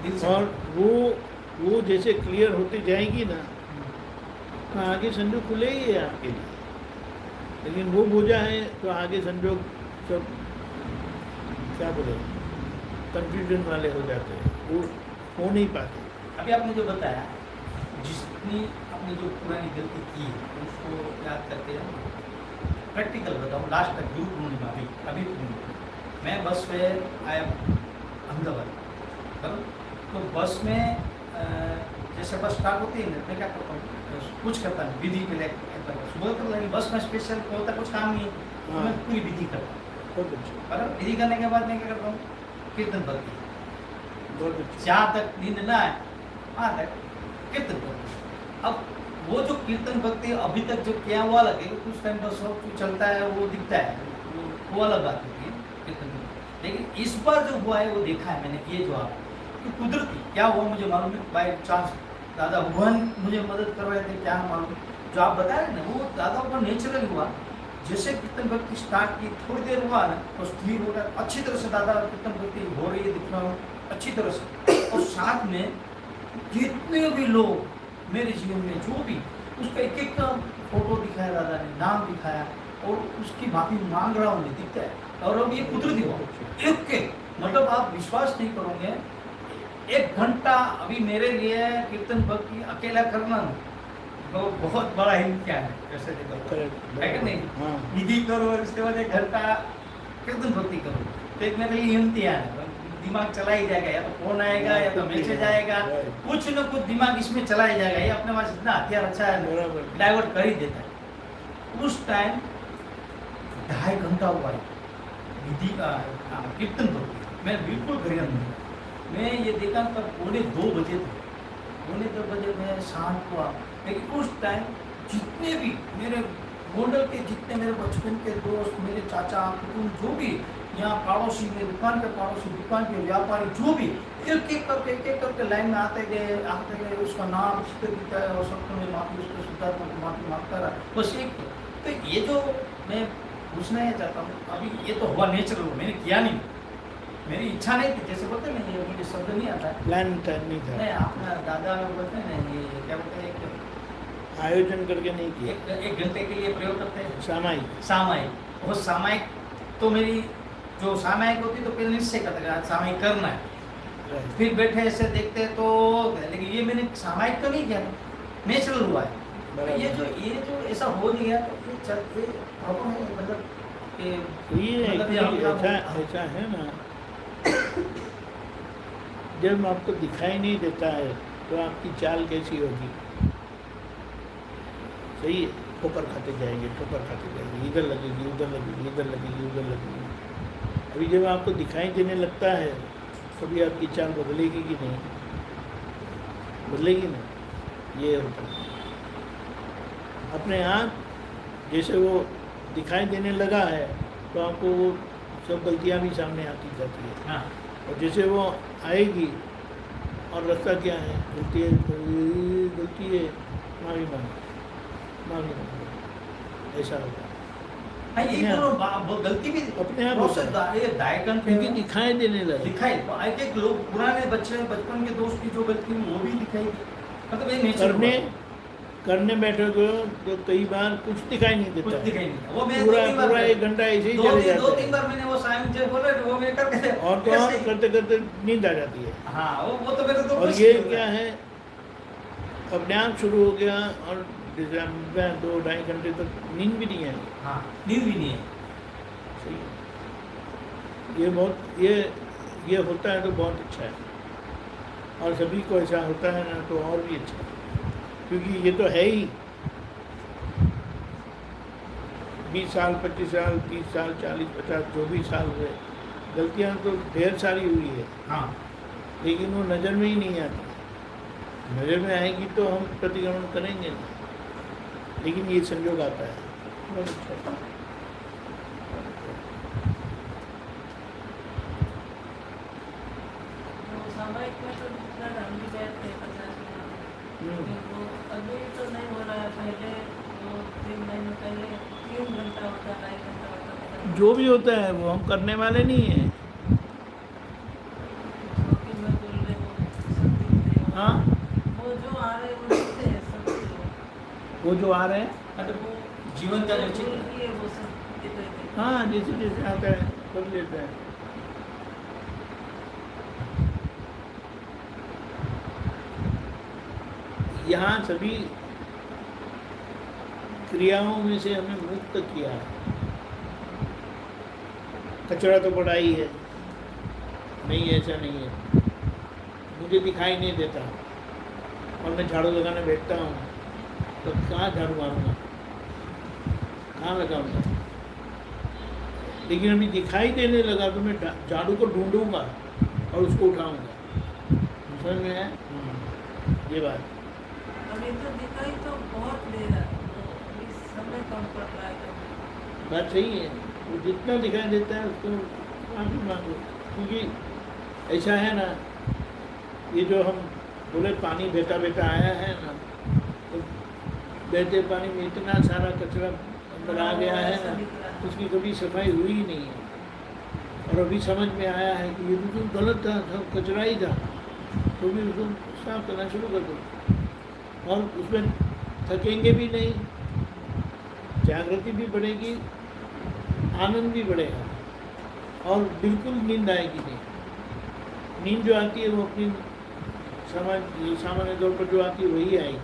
दिल है। से। और वो जैसे क्लियर होती जाएगी ना, तो आगे संजोग खुले ही है आपके लिए। लेकिन वो बोझा है तो आगे संजोग सब क्या बोले, कंफ्यूजन वाले हो जाते हैं, वो हो नहीं पाते। अभी आपने जो बताया, जितनी आपने जो पुरानी गलती की है उसको याद करके प्रैक्टिकल बताऊँ। लास्ट तक गुरु पूर्णिमा अभी पूर्णिमा, मैं बस में आया अहमदाबाद, बराबर? तो बस में जैसे बस स्टार्ट होती है ना, मैं क्या करता हूँ, कुछ करता नहीं, विधि के लिए सुबह कर लेंगे। बस में स्पेशल होता कुछ काम नहीं है, तो मैं पूरी विधि करता हूँ। बहुत अच्छा, बराबर? विधि करने के बाद मैं क्या करता हूँ, कीर्तन भक्ति, बहुत अच्छा। जहाँ तक नींद ना आए वहाँ तक कीर्तन भक्ति। अब वो जो कीर्तन भक्ति अभी तक जो किया हुआ लगे, कुछ टाइम तो सब कुछ चलता है, वो दिखता है, वो अलग बात होती है कीर्तन भक्ति। लेकिन इस बार जो हुआ है वो देखा है मैंने, ये जो आप कि कुदरती क्या हुआ मुझे मालूम है, बाई चांस दादा भगवान मुझे मदद कर रहे थे, क्या मालूम। जो आप बता रहे ना, वो दादा को नेचुरल हुआ। जैसे कीर्तन भक्ति स्टार्ट की, थोड़ी देर हुआ ना तो स्थिर हो गया, अच्छी तरह से दादा कीर्तन भक्ति हो रही है, दिख रहा हूँ अच्छी तरह से। और साथ में जितने भी लोग मेरे जीवन में जो भी, उसका एक एक का फोटो दिखाया दादा ने, नाम दिखाया, और उसकी माफी मांग रहा हूँ, दिखता है। और अब ये कुदरती हुआ, एक मतलब आप विश्वास नहीं करोगे, 1 घंटा अभी मेरे लिए कीर्तन भक्ति अकेला करना तो बहुत बड़ा इम्तिहान है। कैसे देखो है कि नहीं, हाँ, विधि करो और उसके बाद 1 घंटा कीर्तन भक्ति करो, तो एक मेरे लिए इम्तिहान है। दिमाग चला ही जाएगा, या तो फोन आएगा या तो मैसेज आएगा, कुछ न कुछ दिमाग इसमें चला ही जाएगा। ये अपने पास इतना हथियार अच्छा है, बराबर। डाइवर्ट कर ही देता है। उस टाइम 2.5 घंटा हुआ है विधि कीर्तन तो मैं बिल्कुल गरियन नहीं। मैं ये देखा तब 1:45 बजे थे। 1:45 बजे मैं शांत हुआ, लेकिन उस टाइम जितने भी मेरे गोंडल के जितने मेरे बचपन के दोस्त, मेरे चाचा कुटुंब, जो भी यहाँ पड़ोसी, मेरे दुकान के पड़ोसी, दुकान के व्यापारी, जो भी एक एक करके लाइन में आते गए, उसका नाम जिसके दिखता है और सबको मैं माफी, उसको सुधार को माफी मांगता रहा। बस एक तो ये जो मैं पूछना है चाहता हूँ, अभी ये तो हुआ नेचुरल, मैंने किया नहीं, मेरी इच्छा नहीं थी, जैसे बोलते हैं ना, ये मुझे शब्द नहीं आता है, प्लान नहीं था, नहीं अपना दादा लोग बोलते हैं ना, ये क्या बोलते हैं, आयोजन करके नहीं किया, एक घंटे के लिए प्रयोग करते हैं सामायिक। वो सामायिक तो मेरी जो सामायिक होती तो पहले निश्चय करता था सामायिक करना है, फिर बैठे ऐसे देखते तो, लेकिन ये मैंने सामायिक तो नहीं किया, नेचुरल हुआ है। तो ये जो ऐसा हो गया तो ये प्रॉब्लम है, मतलब ये मतलब ये अपना ऐसा है ना, जब आपको दिखाई नहीं देता है तो आपकी चाल कैसी होगी? सही है, ठोकर खाते जाएंगे, इधर लगेगी, उधर लगेगी, इधर लगेगी, उधर लगेगी। अभी जब आपको दिखाई देने लगता है तभी आपकी चाल बदलेगी कि नहीं? बदलेगी ना, ये होता है। अपने आप जैसे वो दिखाई देने लगा है तो आपको वो सब गलतियाँ भी सामने आती जाती है। हाँ, और जैसे वो आएगी और रास्ता क्या है, गलती है, माफ़ी मांगो, ऐसा होगा। हाँ, ये दोनों गलती भी अपने आप प्रोसेस होता ये दायकन क्योंकि दिखाई देने लगा। दिखाई तो एक लोग पुराने बचपन के दोस्त की जो गलती हुई वो भी दिखाई दी, मतलब ये नेचर करने बैठे तो कई बार कुछ दिखाई नहीं कुछ देता, दिखाई नहीं, वो मैं पूरा 1 घंटा ऐसे ही चले जाता 2-3 है बार मैंने वो साइम जो बोला वो मैं करके और तो और करते करते नींद आ जाती है। हाँ, वो तो मेरे तो और कुछ ये नहीं क्या है, अपने आप शुरू हो गया और 2-2.5 घंटे तक नींद भी नहीं आई। हाँ, नींद भी नहीं है। सही है। ये बहुत ये होता है तो बहुत अच्छा है, और सभी को ऐसा होता है ना तो और भी अच्छा है, क्योंकि ये तो है ही 20 साल, 25 साल, 30 साल, 40, 50 जो भी साल हुए, गलतियाँ तो ढेर सारी हुई है, हाँ, लेकिन वो नज़र में ही नहीं आती। नज़र में आएगी तो हम प्रतिक्रमण करेंगे ना, लेकिन ये संयोग आता है। बहुत अच्छा है। वो सामायिक में तो जितना हम भी गए थे 50 में, वो अभी तो नहीं हो रहा है, पहले 2-3 महीने पहले 3 घंटा होता, 2.5 घंटा होता। जो भी होता है वो हम करने वाले नहीं हैं। जो मैं बोल रहे वो सब दिखते हैं। हाँ, वो जो आ रहे वो दिखते हैं सब लोग। वो जो आ रहे हैं, मतलब वो जीवन का जो चित्र बोल रही है वो सब दिख रहे थे। हाँ, जैसे जैसे आता है कर लेता है। यहाँ सभी क्रियाओं में से हमें मुक्त किया है। कचरा तो बड़ा ही है, नहीं ऐसा नहीं है, मुझे दिखाई नहीं देता और मैं झाड़ू लगाने बैठता हूँ तो कहाँ झाड़ू मारूंगा, कहाँ लगाऊंगा? लेकिन अभी दिखाई देने लगा तो मैं झाड़ू को ढूंढूंगा और उसको उठाऊंगा। समझ में है ये बात? अभी तो दिखाई तो बहुत दे रहा है, तो इस समय कम पड़ रहा है। बात सही है, वो जितना दिखाई देता है उसको माफी मांगो, क्योंकि ऐसा है ना, ये जो हम बोले पानी बहता बहता आया है ना, तो बहते पानी में इतना सारा कचरा अंदर आ गया है ना, उसकी कभी सफाई हुई ही नहीं है। और अभी समझ में आया है कि ये बिल्कुल गलत था, सब कचरा ही था, तो भी उसको साफ करना शुरू कर दो और उसमें थकेंगे भी नहीं, जागृति भी बढ़ेगी, आनंद भी बढ़ेगा और बिल्कुल नींद आएगी नहीं। नींद जो आती है वो अपनी सामान्य तौर पर जो आती है वही आएगी,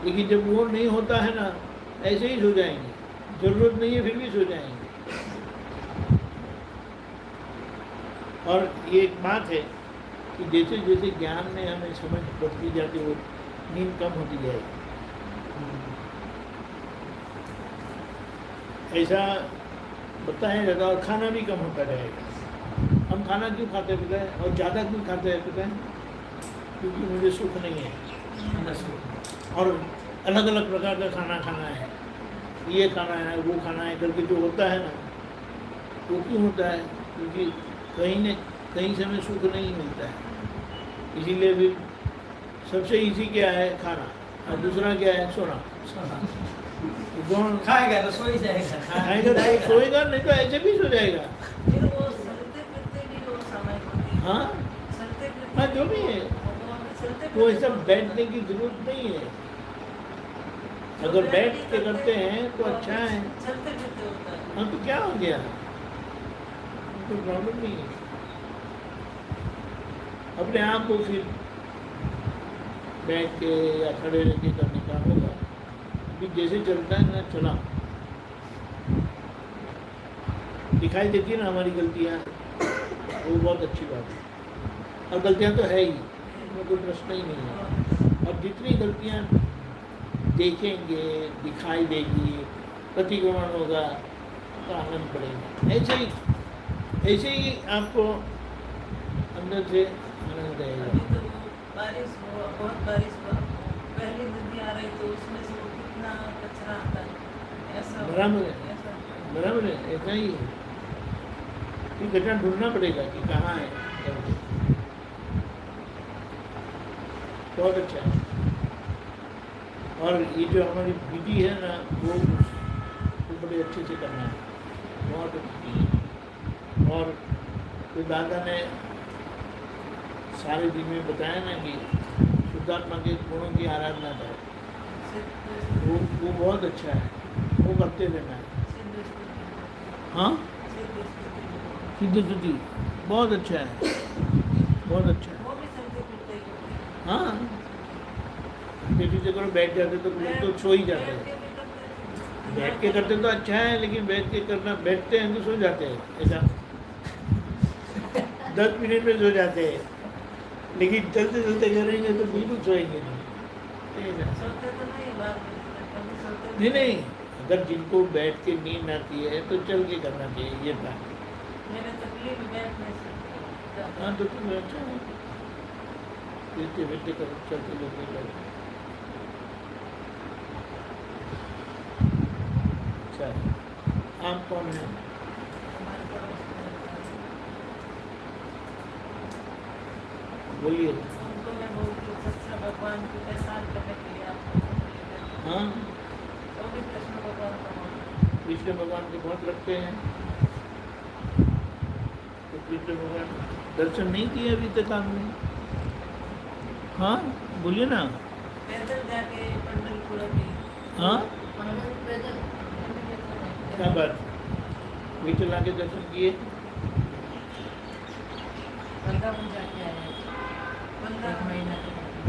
लेकिन जब वो नहीं होता है ना, ऐसे ही सो जाएंगे, ज़रूरत नहीं है फिर भी सो जाएंगे। और ये एक बात है कि जैसे जैसे ज्ञान में हमें समझ बढ़ती जाती है वो नींद कम होती जाएगी। ऐसा बताया जाता है और खाना भी कम होता रहेगा। हम खाना क्यों खाते पीते हैं और ज़्यादा क्यों खाते हैं पीते हैं? क्योंकि मुझे सुख नहीं है और अलग अलग प्रकार का खाना खाना है, ये खाना है वो खाना है करके जो होता है ना, वो क्यों होता है? क्योंकि कहीं न कहीं से हमें सुख नहीं मिलता है। इसीलिए भी सबसे इजी क्या है? खाना, और दूसरा क्या है? सोना। दोनों खाएगा तो सो ही जाएगा, खाएगा तो सोएगा, नहीं तो ऐसे भी सो जाएगा। फिर वो चलते फिरते भी वो समय होती है। हाँ चलते फिरते हाँ, जो भी है चलते वो फिरते ऐसा बैठने की जरूरत नहीं है। अगर बैठ के करते हैं तो अच्छा है। चलते फिरते होता है। हाँ तो क्या हो गया? कोई प्रॉब्लम नहीं है। अपने आप को फिर बैठ के या खड़े रह के करने का होगा। अभी जैसे चलता है ना, चला दिखाई देती है ना हमारी गलतियाँ, वो बहुत अच्छी बात है। और गलतियाँ तो है ही, उसमें कोई प्रश्न ही नहीं है। और जितनी गलतियाँ देखेंगे, दिखाई देगी, प्रतिक्रमण होगा तो आनंद पड़ेगा। ऐसे ही आपको अंदर से आनंद रहेगा। अभी तो वो बारिश हुआ, बहुत बारिश हुआ, पहली नदी आ रही तो उसमें से वो कितना कचरा आता है। ऐसा बराबर है। ऐसा बराबर है, ऐसा ही है। फिर गड्ढा ढूंढना पड़ेगा कि कहाँ है। बहुत अच्छा है। और ये जो हमारी विधि है ना, वो बड़े अच्छे से करना है, बहुत अच्छी है। और तो दादा ने सारे दिन में बताया ना कि शुद्धात्मा के गुणों की आराधना करें, वो बहुत अच्छा है, वो करते रहना है। हाँ, सिद्ध स्तुति बहुत अच्छा है, बहुत अच्छा है। वो भी चलते फिरते ही होते हैं। हाँ, बेटी से करो, बैठ जाते तो लोग तो सो ही जाते हैं। बैठ के करते तो अच्छा है, लेकिन बैठ के करना, बैठते हैं तो सो जाते हैं। ऐसा 10 मिनट में सो जाते हैं, लेकिन चलते चलते करेंगे तो बिल्कुल सोएंगे नहीं। ऐसा। सोते तो नहीं, बाद में कभी सोते नहीं नहीं, अगर जिनको बैठ के नींद आती है तो चल के करना चाहिए, ये बात। मेरे तकलीफ बैठने से ज़्यादा। हाँ तो फिर अच्छा है, बैठते बैठते करो, चलते चलते करो। अच्छा है। आप कौन है? हमारे पड़ोस में रहता है। बोलिए। उनको मैं बोलती हूँ, सच्चा भगवान की पहचान करने के लिए आपको हाँ, वो भी कृष्ण भगवान का मानते कृष्ण भगवान के बहुत रखते हैं। तो कृष्ण भगवान दर्शन नहीं किए अभी तक आपने? हाँ बोलिए ना। हैं। पैदल जाके पंढरपुर अभी हाँ, पैदल क्या बात, विठला के दर्शन किए? वृंदावन जाके आए हैं। 15 महीना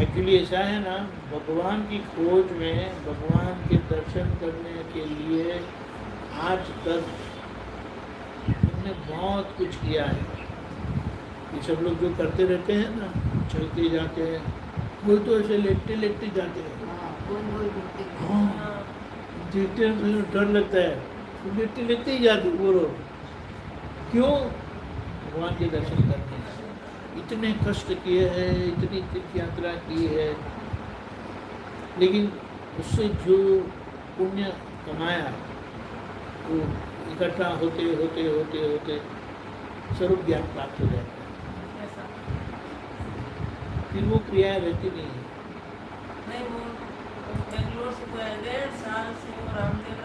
एक्चुअली ऐसा है ना, भगवान की खोज में, भगवान के दर्शन करने के लिए आज तक हमने बहुत कुछ किया है। ये सब लोग जो करते रहते हैं ना, चलते जाते हैं, कोई तो ऐसे लेटते लेटते जाते हैं। हाँ, देखते हैं तो डर लगता है, तो लेटते लेटते ही जाते वो लोग। क्यों? भगवान के दर्शन करने हैं। इतने कष्ट किए हैं, इतनी तीर्थ यात्रा की है, लेकिन उससे जो पुण्य कमाया वो इकट्ठा होते होते होते होते स्वरूप ज्ञान प्राप्त हो जाता है। ऐसा फिर वो क्रियाएं रहती नहीं है। नहीं, वो बेंगलोर से तो 1.5 साल से वो रामदेव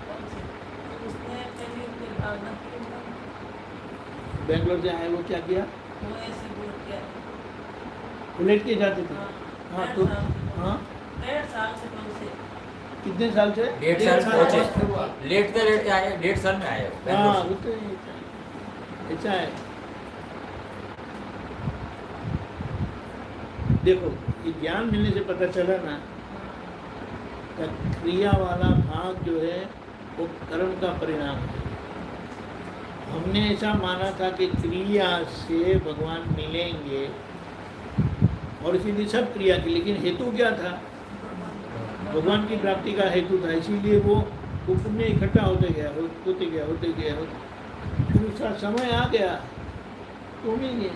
कौन से तो उसने पहले कोई भावना की था, बेंगलोर से आए, वो क्या किया? वो ऐसे बोल किया। वो लेट के जाते थे। हाँ तो हाँ, 1.5 साल से तो उसे कितने साल से? 1.5 साल पहुंचे, लेटते लेटते आए, 1.5 साल में आए हाँ, बेंगलोर से। वो तो ऐसा है। देखो, ये ज्ञान मिलने से पता चला ना, कि क्रिया वाला भाग जो है वो कर्म का परिणाम है। हमने ऐसा माना था कि क्रिया से भगवान मिलेंगे, और इसीलिए सब क्रिया की, लेकिन हेतु क्या था? भगवान की प्राप्ति का हेतु था। इसीलिए वो वो पुण्य इकट्ठा होते गया फिर उसका समय आ गया तो नहीं गया।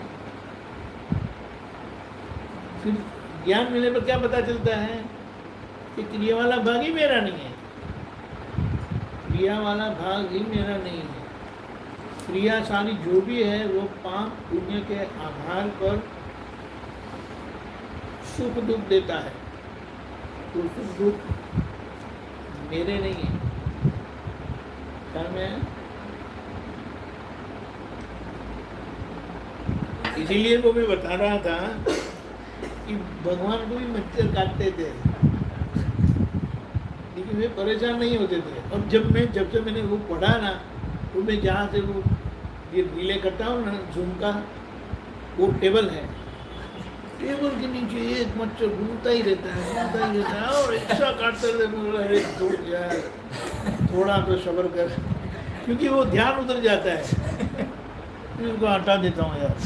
फिर ज्ञान मिलने पर क्या पता चलता है कि क्रिया वाला भाग ही मेरा नहीं है, क्रिया वाला भाग ही मेरा नहीं है। क्रिया सारी जो भी है वो पाप पुण्य के आधार पर सुख दुख देता है, तो सुख दुख मेरे नहीं है। क्या मैं इसीलिए वो मैं बता रहा था कि भगवान को भी मच्छर काटते थे लेकिन वे परेशान नहीं होते थे। और जब से मैंने वो पढ़ा ना, तो मैं जहाँ से वो ये रिले करता हूँ ना जूम का, वो टेबल है, टेबल के नीचे एक मच्छर घूमता ही रहता है और ऐसा काटते रहते यार थोड़ा तो सब्र कर, क्योंकि वो ध्यान उतर जाता है। फिर उसको हटा देता हूँ यार,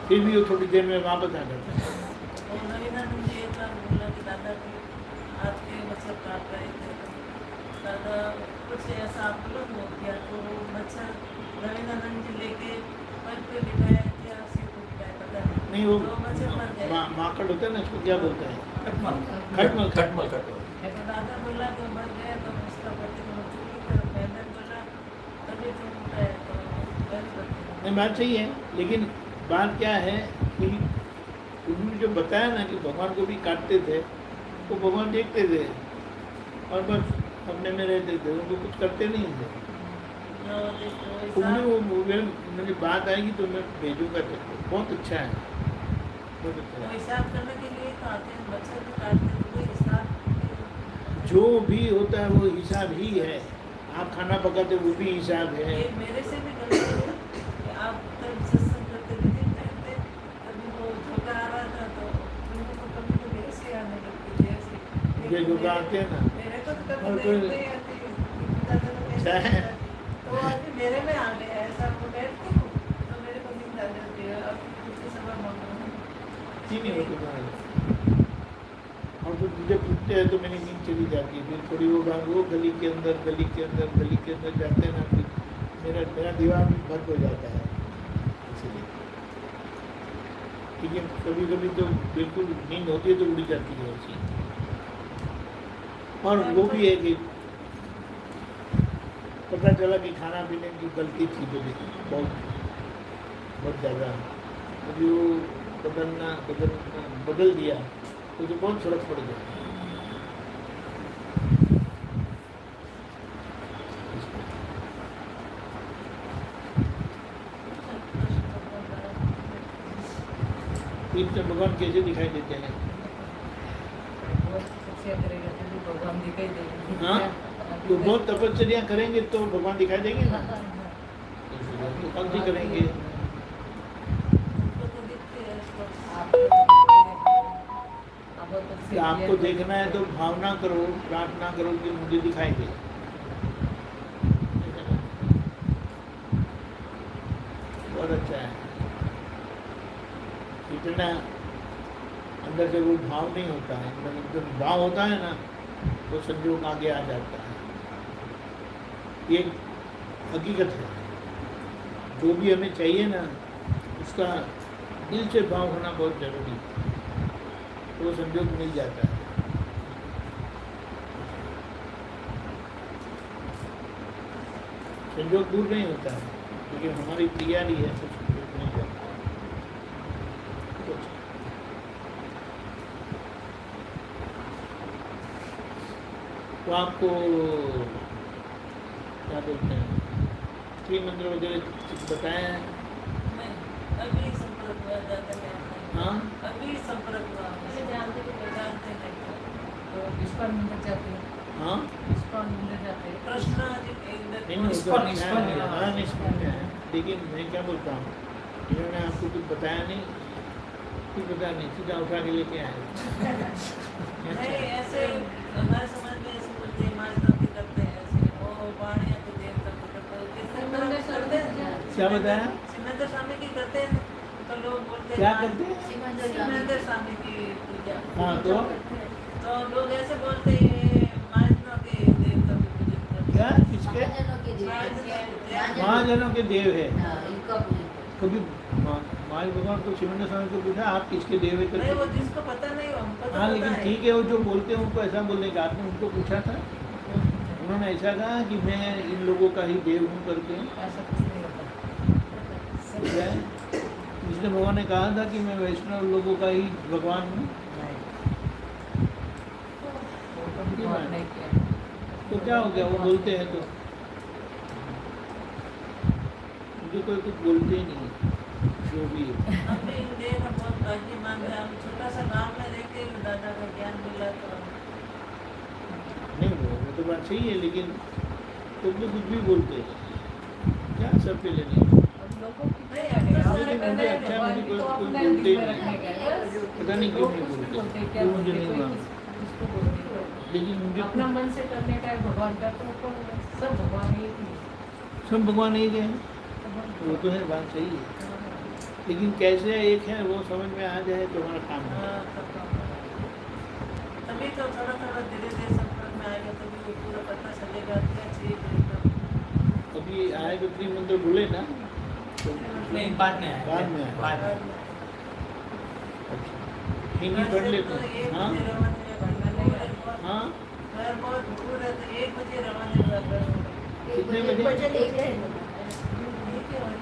फिर भी वो थोड़ी देर में वापस आ जाता है। और रविनानंद जी एक बार बोला कि दादा के हाथ के मच्छर काट रहे थे, दादा कुछ ऐसा आंदोलन हो गया तो मच्छर रविनानंद जी लेके पैर पे बिठाया क्या से टूट गया पता नहीं वो तो मच्छर मर गए। माकड़ होता है ना, उसको क्या बोलते हैं, खटमल। खटमल। तो दादा बोला तो मर गया तो उसका पति हो चुकी तो मैंने बोला तभी तो उठा है तो पैर पति नहीं बात सही है, लेकिन बात क्या है कि उन्होंने जो बताया ना कि भगवान को भी काटते थे, तो भगवान देखते थे और बस अपने में रहते थे, उनको कुछ करते नहीं थे। मुझे बात आएगी तो मैं भेजूंगा तेरे, बहुत अच्छा है, बहुत अच्छा है। हिसाब करने के लिए तो आते हैं मच्छर भी काटते हैं तो कोई हिसाब जो भी होता है वो हिसाब ही है। आप खाना पकाते वो भी हिसाब है। ये मेरे से भी गलती है कि आप तब सत्संग करते थे कभी वो झोंका आ रहा था तो उनको कभी कभी ऐसे आने लगती थी ऐसे ये झोंका आते हैं ना, मेरे को तो और कभी कोई- नहीं आती अच्छा है। तो अभी मेरे में आ गया ऐसा वो बैठती हूँ तो मेरे को नींद आ जाती है अब किसी समय मांगो ही नहीं होती तुम्हारे। और फिर मुझे पूछते हैं तो मेरी नींद चली जाती है। फिर थोड़ी वो बात वो गली के अंदर जाते हैं ना, फिर मेरा दिमाग भी बंद हो जाता है इसलिए। ठीक है, कभी कभी तो बिल्कुल नींद होती है तो उड़ जाती है ऐसी। और वो भी है कि पता चला कि खाना पीने की गलती थी तो बहुत ज़्यादा, अभी वो बदल दिया तो बहुत फर्क पड़ गया। इतने भगवान कैसे दिखाई देते हैं? भगवान दिखाई देंगे हाँ, तो बहुत तपस्या करेंगे तो भगवान दिखाई देंगे ना, तो भक्ति करेंगे। कि आपको देखना है तो भावना करो, प्रार्थना करो कि मुझे दिखाई दे। बहुत अच्छा है। इतना अंदर से वो भाव नहीं होता है, जब भाव होता है ना तो संयोग आगे आ जाता है। ये हकीकत है, जो भी हमें चाहिए ना उसका दिल से भाव होना बहुत जरूरी है, तो वो संयोग मिल जाता है। संयोग दूर नहीं होता है, क्योंकि हमारी तैयारी है तो संयोग मिल जाता है। तो आपको क्या बोलते हैं, श्री मंदिर वगैरह बताया है? अभी संपर्क हुआ जाता है। हाँ, अभी संपर्क हुआ मुझे जानते नहीं तो इस्कॉन मंदिर जाते हैं, हाँ इस्कॉन मंदिर जाते हैं। कृष्णा जी नहीं नहीं इस्कॉन इस्कॉन है, लेकिन मैं क्या बोलता हूँ, इन्होंने आपको कुछ बताया नहीं, कुछ बताया नहीं, सीधा उठा के लेके आए। नहीं ऐसे हमारे समाज में ऐसे बोलते हैं माजदा भी करते हैं ऐसे वो बाणिया को देवता को करते हैं। क्या बताया? सिमंदर स्वामी की करते हैं तो लोग बोलते हैं क्या करते हैं? सिमंदर स्वामी की पूजा। हाँ, तो लोग ऐसे बोलते हैं माजना के देवता क्या किसके महाजनों के देव है। कभी माई भगवान को शिवानंद स्वामी को पूछा आप किसके देव है नहीं, वो करके? जिसको पता नहीं हमको तो हाँ पता लेकिन है। ठीक है, वो जो बोलते हैं उनको ऐसा बोलने का, आपने उनको पूछा था, उन्होंने ऐसा कहा कि मैं इन लोगों का ही देव हूँ करके। ऐसा कुछ नहीं होता। क्या है? विष्णु भगवान ने कहा था कि मैं वैष्णव लोगों का ही भगवान हूँ, वो कभी गौर नहीं किया। तो क्या हो गया? वो बोलते हैं तो मुझे कोई कुछ बोलते ही नहीं है, जो भी है। हम भी इन देव का बहुत भाग्यमान है। हम छोटा सा गांव में रह के दादा का ज्ञान मिला तो नहीं वो तो बात सही है, लेकिन तो कुछ भी बोलते हैं, क्या सब पे लेने? अब लोगों की नहीं, क्या है? तो हम सारे तो बंदे नहीं, अच्छा, भगवान मुझे की तो कोई अपने बोलते दिल ही में नहीं। रखने गए बस। पता नहीं क्यों लोग नहीं कुछ बोलते। बोलते हैं, क्या वो मुझे बोलते हैं, नहीं कोई मालूम। किसको बोलते हैं। लेकिन मुझे अपना मन से करने का है भगवान का, तो सब भगवान ही है। सब भगवान नहीं गए, वो तो है, बात सही है, लेकिन कैसे एक है वो समझ में आ जाए तो हमारा काम है। हाँ, तब तो तभी तो थोड़ा थोड़ा धीरे धीरे संपर्क में आएगा, तभी वो पूरा पता चलेगा क्या ठीक है एकदम। अभी आएगा त्रिमंत्र बोले ना, तो नहीं बाद में आए, बाद में आए। बाद में। अच्छा हिंदी पढ़ लेते हैं। हाँ हाँ, घर बहुत दूर है तो 1 बजे रवाना हुआ घर। कितने बजे?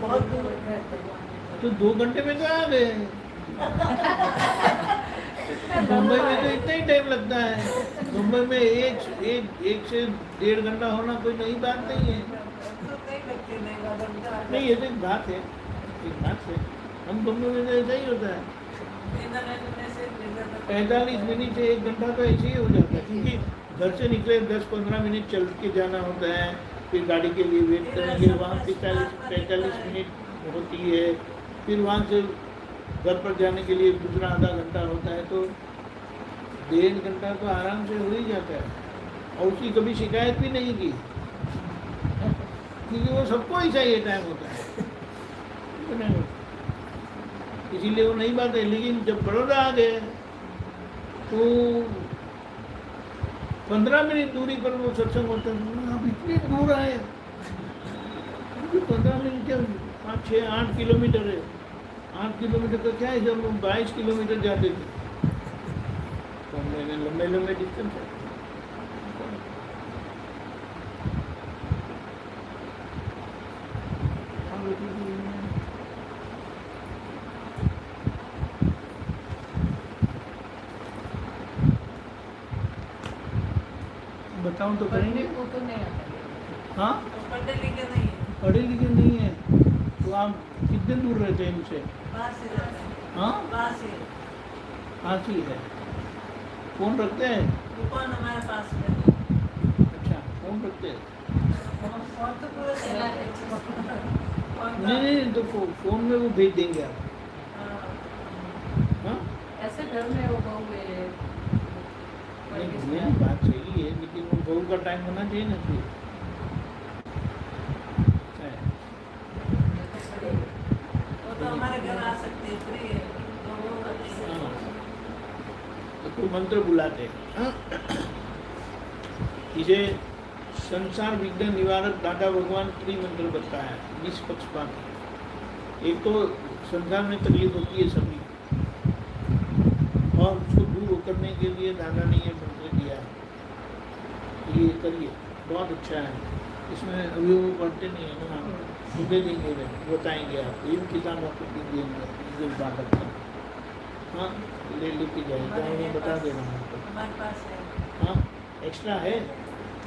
बहुत दूर है। तो 2 घंटे में कहाँ आ गए? मुंबई में तो इतना ही टाइम लगता है। मुंबई में एक से 1.5 घंटा होना कोई नई बात नहीं है। तो कहीं लगती नहीं बाबा। नहीं ये तो एक बात है, एक बात है, हम बम्बई में तो ऐसा ही होता है, 45 मिनट से 1 घंटा तो ऐसे ही हो जाता है, क्योंकि घर से निकले 10-15 मिनट चल के जाना होता है, फिर गाड़ी के लिए वेट करेंगे, वहाँ 45 मिनट होती है, फिर वहाँ से घर पर जाने के लिए दूसरा आधा घंटा होता है, तो 1.5 घंटा तो आराम से हो ही जाता है। और उसकी कभी शिकायत भी नहीं की, क्योंकि वो सबको ऐसा ही टाइम होता है, तो नहीं होता। इसीलिए वो नई बात है। लेकिन जब बड़ौदा आ गए तो 15 मिनट दूरी पर वो सत्संग होता है, आप इतनी दूर आए, 15 मिनट क्या, 5, 6, 8 किलोमीटर है। 8 किलोमीटर का क्या है, जब हम 22 किलोमीटर जाते थे तो मैंने लंबे लंबे डिस्टेंस है। बताऊं तो पढ़ने करेंगे? को तो नहीं आता। हाँ, पढ़े लिखे नहीं है, पढ़े लिखे नहीं है तो आप कितने दूर रहते हैं इनसे? बाहर से रहते हैं, हाँ, बाहर से। पास ही है। फोन रखते हैं? दुकान हमारे पास में। अच्छा, फोन रखते हैं। फोन तो पूरा चला है। फोन का- नहीं तो फोन में वो भेज देंगे आप। हाँ। हाँ, ऐसे घर में वो बहू है, नहीं ये बात सही है, लेकिन वो बहू का टाइम होना चाहिए ना फिर। वो तो हमारे घर आ सकते हैं, फ्री है, तो वो अच्छे से- हाँ, तो मंत्र बुलाते हैं। इसे संसार विघ्न निवारक दादा भगवान त्रिमंत्र बताया है, निष्पक्षपात। एक तो संसार में तकलीफ होती है सभी, और उसको दूर करने के लिए दादा ने ये मंत्र दिया है, ये करिए, बहुत अच्छा है। इसमें अभी वो पढ़ते नहीं है ना, दे देंगे, बताएंगे आप, ये भी किताब आपको दीजिएगा बालक का। हाँ, ले लेके जाइए, मैं बता दे रहा हूँ आपको। हमारे पास है। हाँ, एक्स्ट्रा है।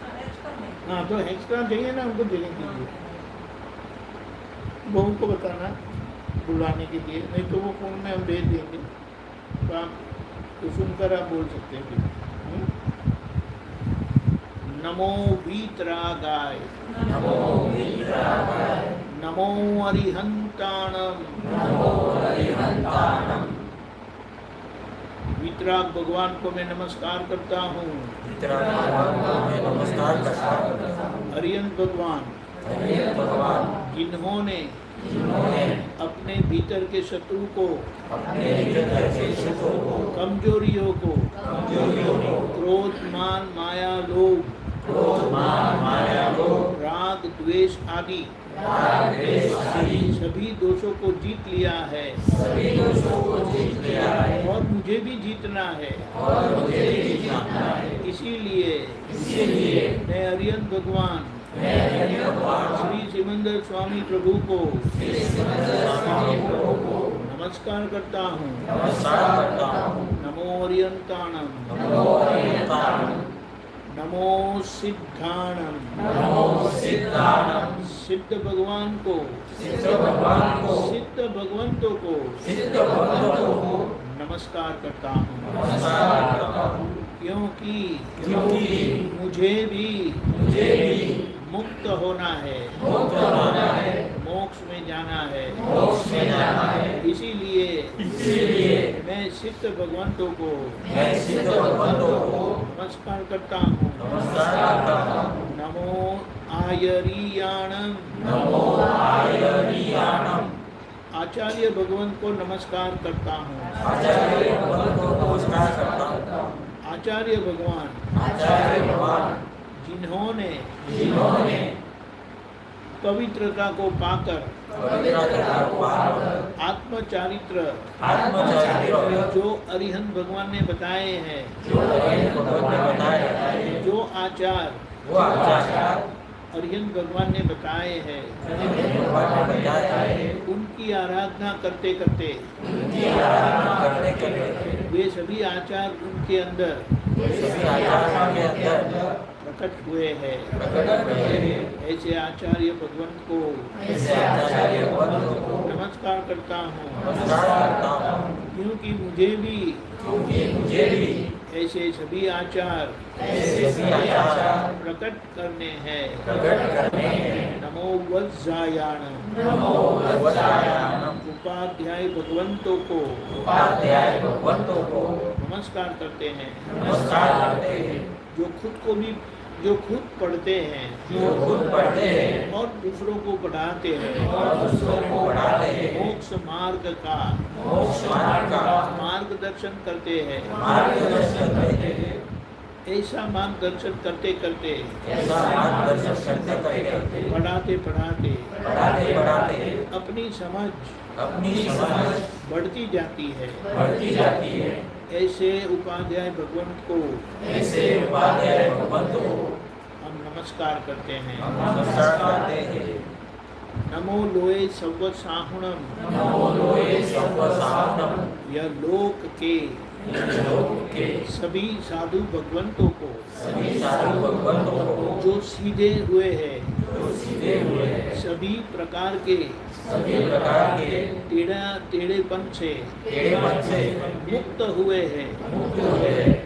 हाँ, एक्स्ट्रा नहीं। हाँ, तो एक्स्ट्रा चाहिए ना, उनको देने के लिए, बहू को बताना बुलाने के लिए, नहीं तो वो फोन में हम भेज देंगे, तो आप तो सुनकर आप बोल सकते हैं फिर। नमो वीतरागाय, नमो अरिहंताणम, वीतराग भगवान को मैं नमस्कार करता हूँ। नमस्कार करता हूँ। अरिहंत भगवान जिन्होंने अपने भीतर के शत्रु को, कमजोरियों को, क्रोध मान माया लोभ क्रोध, मान, माया, लोभ, राग, द्वेष आदि राग, द्वेष आदि सभी दोषों को जीत लिया है सभी दोषों को जीत लिया है और मुझे भी जीतना है। और मुझे भी जीतना है। इसीलिए मैं अरिहंत भगवान मैं हरि भगवान श्री सिमंदर स्वामी प्रभु को श्री सिमंदर स्वामी प्रभु को नमस्कार करता हूँ। नमस्कार करता हूँ। नमो अरिहंताणम, नमो अरिहंताणम, नमो सिद्धाणम, नमो सिद्धाणम, सिद्ध भगवान को, सिद्ध भगवान को, सिद्ध भगवंतों को सिद्ध भगवंतों को नमस्कार करता हूँ। नमस्कार करता हूँ। क्योंकि मुझे भी मुक्त होना है, मुक्त होना है, मोक्ष में जाना है। मोक्ष में जाना है। इसीलिए मैं सिद्ध भगवंतों को मैं सिद्ध भगवंतों को नमस्कार करता हूँ। नमस्कार करता हूँ। नमो आयरियाणम, नमो आयरियाणम, आचार्य भगवंत को नमस्कार करता हूँ। आचार्य भगवंतों को नमस्कार करता हूँ। आचार्य भगवान आचार्य भगवान जिन्होंने जिन्होंने पवित्रता को पाकर पवित्रता को पाकर आत्मचारित्र आत्मचरित्र जो अरिहंत भगवान ने बताए हैं, जो अरिहंत भगवान ने बताए जो आचार वो आचार अरिहंत भगवान ने बताए हैं, भगवान ने बताए हैं। उनकी आराधना करते करते उनकी आराधना करते करते वे सभी आचार उनके अंदर सभी आचार्यों के अंदर प्रकट हुए हैं। प्रकट हुए हैं। ऐसे आचार्य भगवंत को ऐसे आचार्य भगवंतों को नमस्कार करता हूँ। नमस्कार करता हूँ। क्योंकि क्योंकि मुझे भी ऐसे सभी आचार ऐसे सभी आचार प्रकट करने हैं। प्रकट करने हैं। नमो वज्रायाणम, नमो वज्रायाणम, उपाध्याय भगवंतों को उपाध्याय भगवंतों को नमस्कार करते हैं। नमस्कार करते हैं। जो खुद पढ़ते हैं जो खुद पढ़ते हैं और दूसरों को पढ़ाते हैं, और दूसरों को पढ़ाते हैं। मोक्ष मार्ग का मोक्ष मार्ग का मार्गदर्शन करते हैं। मार्गदर्शन करते हैं। ऐसा मार्गदर्शन करते करते ऐसा मार्गदर्शन करते करते पढ़ाते पढ़ाते पढ़ाते पढ़ाते अपनी समझ अपनी समझ बढ़ती जाती है। बढ़ती जाती है। ऐसे उपाध्याय भगवंत को ऐसे उपाध्याय भगवंतों को हम नमस्कार करते हैं। हम नमस्कार करते हैं। नमो लोए सव्व साहुणम, नमो लोए सव्व साहुणम, यह लोक के लोक के सभी साधु भगवंतों को सभी साधु भगवंतों को जो सीधे हुए हैं, जो सीधे हुए हैं, सभी प्रकार के सभी प्रकार के टेढ़ेपन से टेढ़ेपन से मुक्त हुए हैं, मुक्त हुए हैं,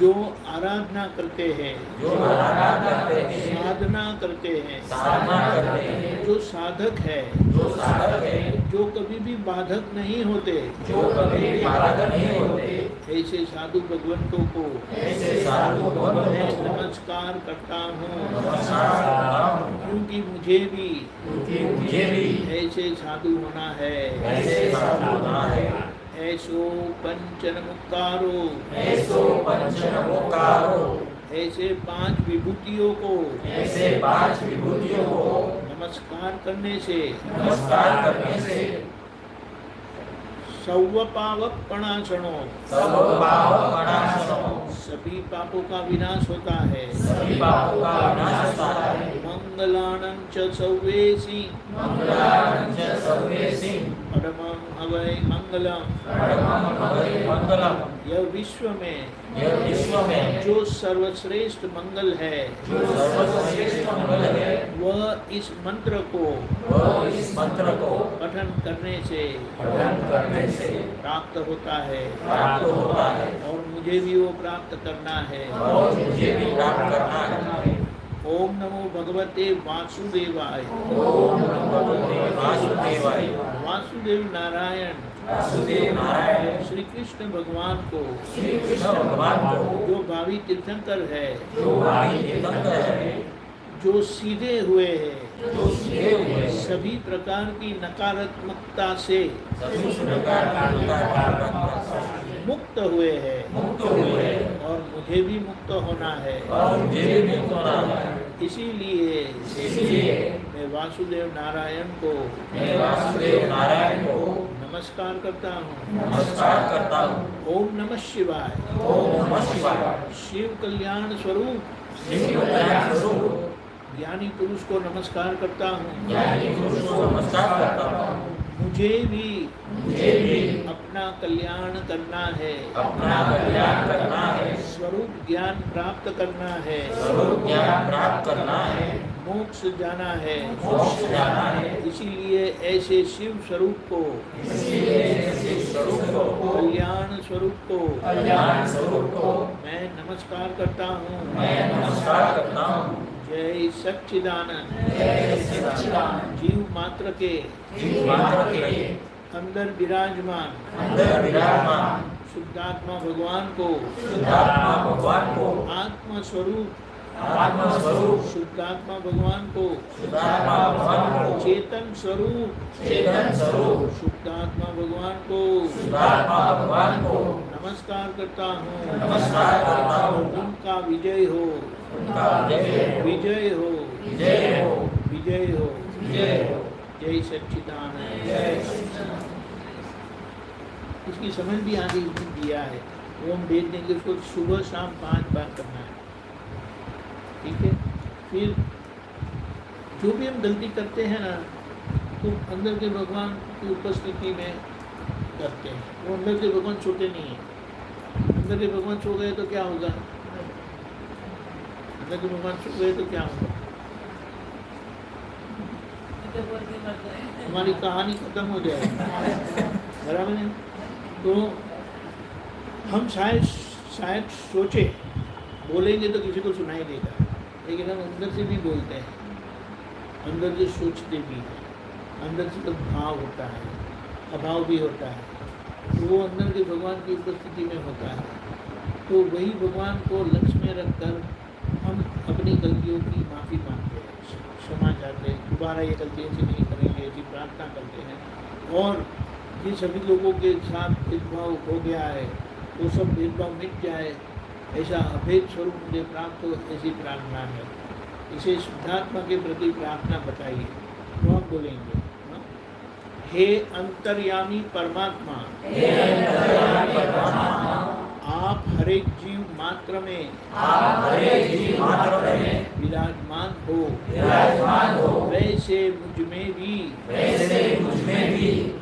जो आराधना करते हैं, जो आराधना करते हैं, साधना करते हैं, साधना करते हैं, जो साधक है, जो साधक है, जो कभी भी बाधक नहीं होते, जो कभी भी बाधक नहीं होते, ऐसे साधु भगवंतों को ऐसे साधु भगवंतों मैं को नमस्कार करता हूँ। नमस्कार करता हूँ। क्योंकि मुझे भी क्योंकि मुझे भी ऐसे साधु होना है। ऐसे साधु होना है। ऐसो पंचन मुक्तारो, ऐसो पंचन मुक्तारो, ऐसे 5 विभूतियों को ऐसे 5 विभूतियों को नमस्कार करने से नमस्कार करने से सौवपावक पणाशनो, सब पाप प्रणाशनो, सभी पापों का विनाश होता है। सभी पापों का विनाश होता है। मंगलानं च सौवेसी, मंगलानं च सर्वेसि, परमं हवै मंगलम। परमं हवै मंगलम। यह विश्व में यह विश्व में जो सर्वश्रेष्ठ मंगल है, जो सर्वश्रेष्ठ मंगल है, वह इस मंत्र को वह इस मंत्र को पठन करने से पठन करने से प्राप्त होता है। प्राप्त होता है। और मुझे भी वो प्राप्त करना है। और मुझे भी प्राप्त करना है। ओम नमो भगवते वासुदेवाय। ओम नमो भगवते वासुदेवाय। वासुदेव नारायण वासुदेव नारायण श्री कृष्ण भगवान को, श्री कृष्ण भगवान को, जो भावी तीर्थंकर है, जो भावी तीर्थंकर है, जो सीधे हुए हैं, जो सीधे हुए, सभी प्रकार की नकारात्मकता से सभी प्रकार का मुक्त हुए हैं, मुक्त हुए, और मुझे भी मुक्त होना है। और मुझे भी मुक्त होना है। इसीलिए मैं वासुदेव नारायण को नमस्कार करता हूँ। नमस्कार करता हूँ। ओम नमः शिवाय। ओम नमः शिवाय। शिव कल्याण स्वरूप शिव कल्याण स्वरूप ज्ञानी पुरुष को नमस्कार करता हूँ। ज्ञानी पुरुष को नमस्कार करता हूँ। मुझे भी अपना कल्याण करना है। अपना कल्याण करना है। स्वरूप ज्ञान प्राप्त करना है। स्वरूप ज्ञान प्राप्त करना है। मोक्ष जाना है। मोक्ष जाना है। इसीलिए ऐसे शिव स्वरूप को, कल्याण स्वरूप को मैं नमस्कार करता हूँ। नमस्कार करता हूँ। जय सच्चिदानंद। जीव मात्र के अंदर विराजमान शुद्धात्मा भगवान को आत्मा स्वरूप शुद्धात्मा भगवान को चेतन स्वरूप शुद्धात्मा भगवान को नमस्कार करता हूँ। उनका विजय हो। जय सच्चिदानंद। इसकी समझ भी आगे दिया है। ओम भेज देंगे उसको सुबह शाम 5 बार करना है। ठीक है। फिर जो भी हम गलती करते हैं ना, तो अंदर के भगवान की उपस्थिति में करते हैं। वो अंदर के भगवान छोटे नहीं है। अंदर के भगवान सो गए तो क्या होगा? अंदर के भगवान सो गए तो क्या होगा? हमारी कहानी खत्म हो जाएगी। बराबर है। तो हम शायद सोचे, बोलेंगे तो किसी को सुनाई देगा, लेकिन हम अंदर से भी बोलते हैं, अंदर से सोचते भी हैं, अंदर से तो भाव होता है, अभाव भी होता है। तो वो अंदर के भगवान की उपस्थिति में होता है। तो वही भगवान को लक्ष्य में रखकर हम अपनी गलतियों की माफ़ी मांगते हैं, क्षमा चाहते हैं, दोबारा ये गलती ऐसी नहीं करेंगे, ऐसी प्रार्थना करते हैं। और ये सभी लोगों के साथ भेदभाव हो गया है, तो सब भेदभाव मिट जाए, ऐसा अभेद स्वरूप मुझे प्राप्त हो, ऐसी प्रार्थना है। इसे शुद्धात्मा के प्रति प्रार्थना बताइए। तो आप बोलेंगे, हे अंतर्यामी परमात्मा, आप हरेक जीव मात्र में विराजमान हो, वैसे मुझ में भी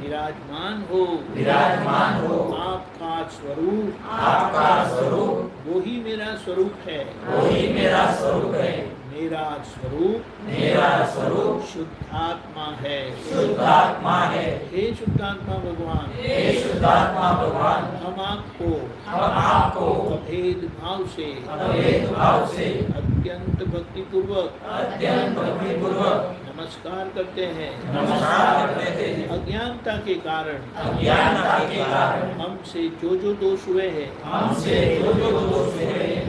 विराजमान हो। आपका स्वरूप वो ही मेरा स्वरूप है। मेरा स्वरूप शुद्धात्मा है। हे शुद्धात्मा भगवान, हम आपको अभेद भाव से अत्यंत भक्तिपूर्वक नमस्कार करते हैं। अज्ञानता के कारण हमसे जो दोष हुए हैं,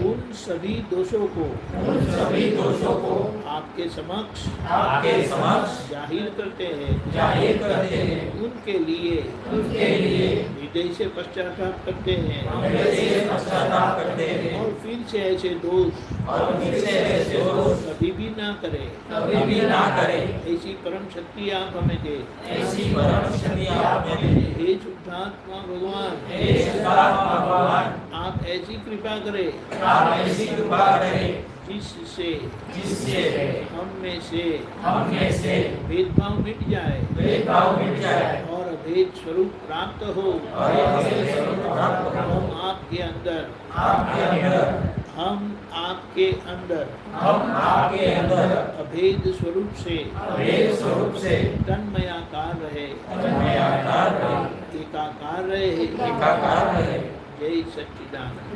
उन सभी दोषों को आपके समक्ष जाहिर करते हैं। उनके लिए हृदय से पश्चाताप करते हैं। और फिर से ऐसे दोष कभी भी ना करे। ऐसी परम शक्ति आप हमें दे। हे शुद्धात्मा भगवान, आप ऐसी कृपा करें जिससे हम में से भेदभाव मिट जाए और अभेद स्वरूप प्राप्त हो। हम आपके अंदर अभेद स्वरूप से तन्मयाकार रहे, एकाकार रहे। जय सच्चिदानंद।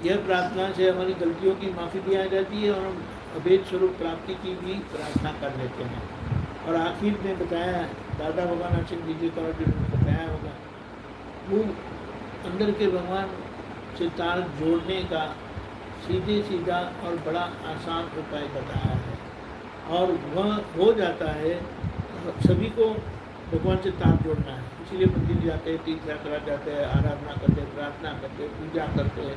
यह प्रार्थना से हमारी गलतियों की माफ़ी दी जाती है और हम अभेद स्वरूप प्राप्ति की भी प्रार्थना कर लेते हैं। और आखिर में बताया, दादा भगवान आचरण जी का जिन्होंने बताया होगा, वो अंदर के भगवान से तार जोड़ने का सीधा और बड़ा आसान उपाय बताया है। और वह हो जाता है, सभी को भगवान से तार जोड़ना है। इसीलिए मंदिर जाते हैं, तीर्थ यात्रा जाते हैं, आराधना करते हैं, प्रार्थना करते हैं, पूजा करते हैं,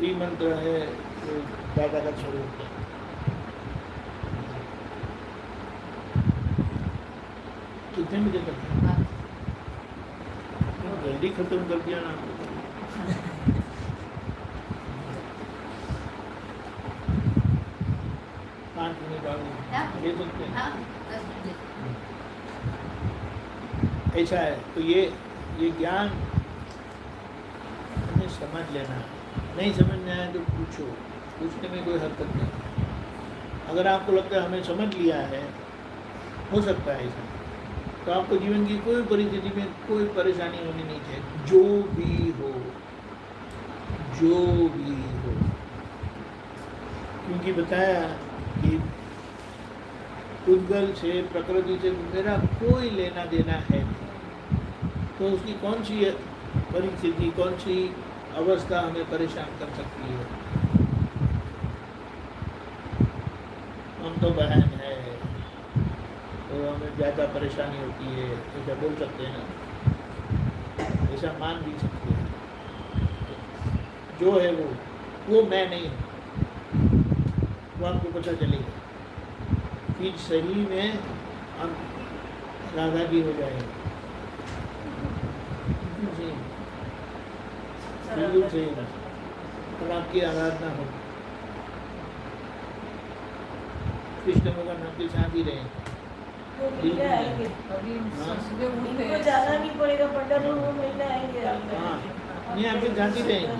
त्रिमंत्र है वो दादा का स्वरूप है। कितने बजे तक है? जल्दी खत्म कर दिया ना। पाँच मिनट और ले सकते हैं। ऐसा है तो ये ज्ञान हमें समझ लेना है। नहीं समझ में आया तो पूछो, पूछने में कोई हरकत नहीं। अगर आपको लगता है हमें समझ लिया है, हो सकता है ऐसा, तो आपको जीवन की कोई परिस्थिति में कोई परेशानी होनी नहीं चाहिए। जो भी हो, क्योंकि बताया कि उद्गल से, प्रकृति से मेरा कोई लेना देना है नहीं, तो उसकी कौन सी परिस्थिति, कौन सी अवस्था हमें परेशान कर सकती है। हम तो बहन है तो हमें ज़्यादा परेशानी होती है, ऐसा बोल सकते हैं ना, ऐसा मान भी सकते हैं। जो है वो मैं नहीं हूँ, वो आपको पता चलेगा। फिर सही में हम राधा जी हो जाएंगे। बिल्कुल सही है, और आपकी आराधना हो, कृष्ण भगवान आपके साथ ही रहे। वो मिलने आएंगे, अभी हाँ। सुबह उठते इनको जाना नहीं पड़ेगा पंडाल, वो मिलने आएंगे। हाँ, नहीं आपके साथ ही रहेंगे,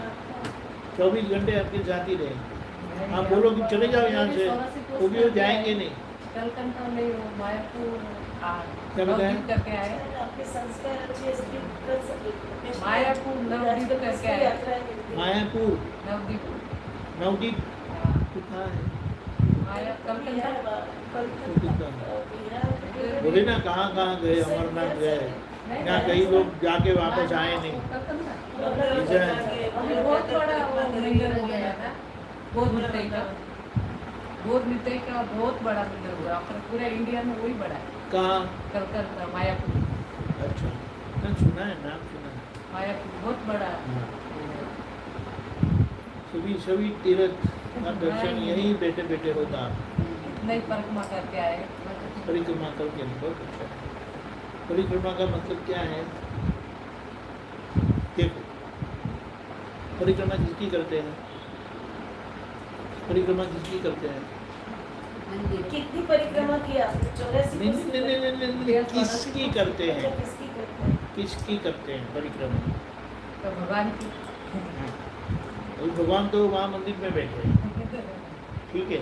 24 घंटे आपके साथ ही रहेंगे। आप बोलो कि चले जाओ यहाँ से, वो भी वो जाएंगे नहीं। कलकत्ता में वो मायापुर क्या बताया? नवदीप करके आए। आपके संस्कार अच्छे हैं, इसलिए कर सके। मायापुर नवदीप करके आए। यात्रा है। मायापुर नवदीप नवदीप हाँ, कितना है? माया कलकत्ता बिहार, कितना है? बिहार, बोले ना कहाँ गए, अमरनाथ गए, यहाँ कई लोग जाके वापस आए नहीं। ऐसा है। अभी बहुत बड़ा वो मंदिर हो गया था, बौद्ध नृत्य का बहुत बड़ा मंदिर हुआ, पूरा इंडिया में वही बड़ा है। कहाँ? कलकत्ता मायापुर। अच्छा, मैंने सुना है, नाम सुना है। मायापुर बहुत बड़ा हाँ। सभी तीर्थ का दर्शन यहीं बैठे बैठे होगा। नई परिक्रमा करके आए। परिक्रमा करके बहुत अच्छा है। परिक्रमा का मतलब क्या है? देखो, परिक्रमा किसकी करते हैं? परिक्रमा किसकी करते हैं? कितनी परिक्रमा की आपने? 84 नहीं, किसकी करते हैं? किसकी करते हैं? किसकी करते हैं परिक्रमा? तो भगवान की और भगवान तो वहाँ मंदिर में बैठे हैं, ठीक है।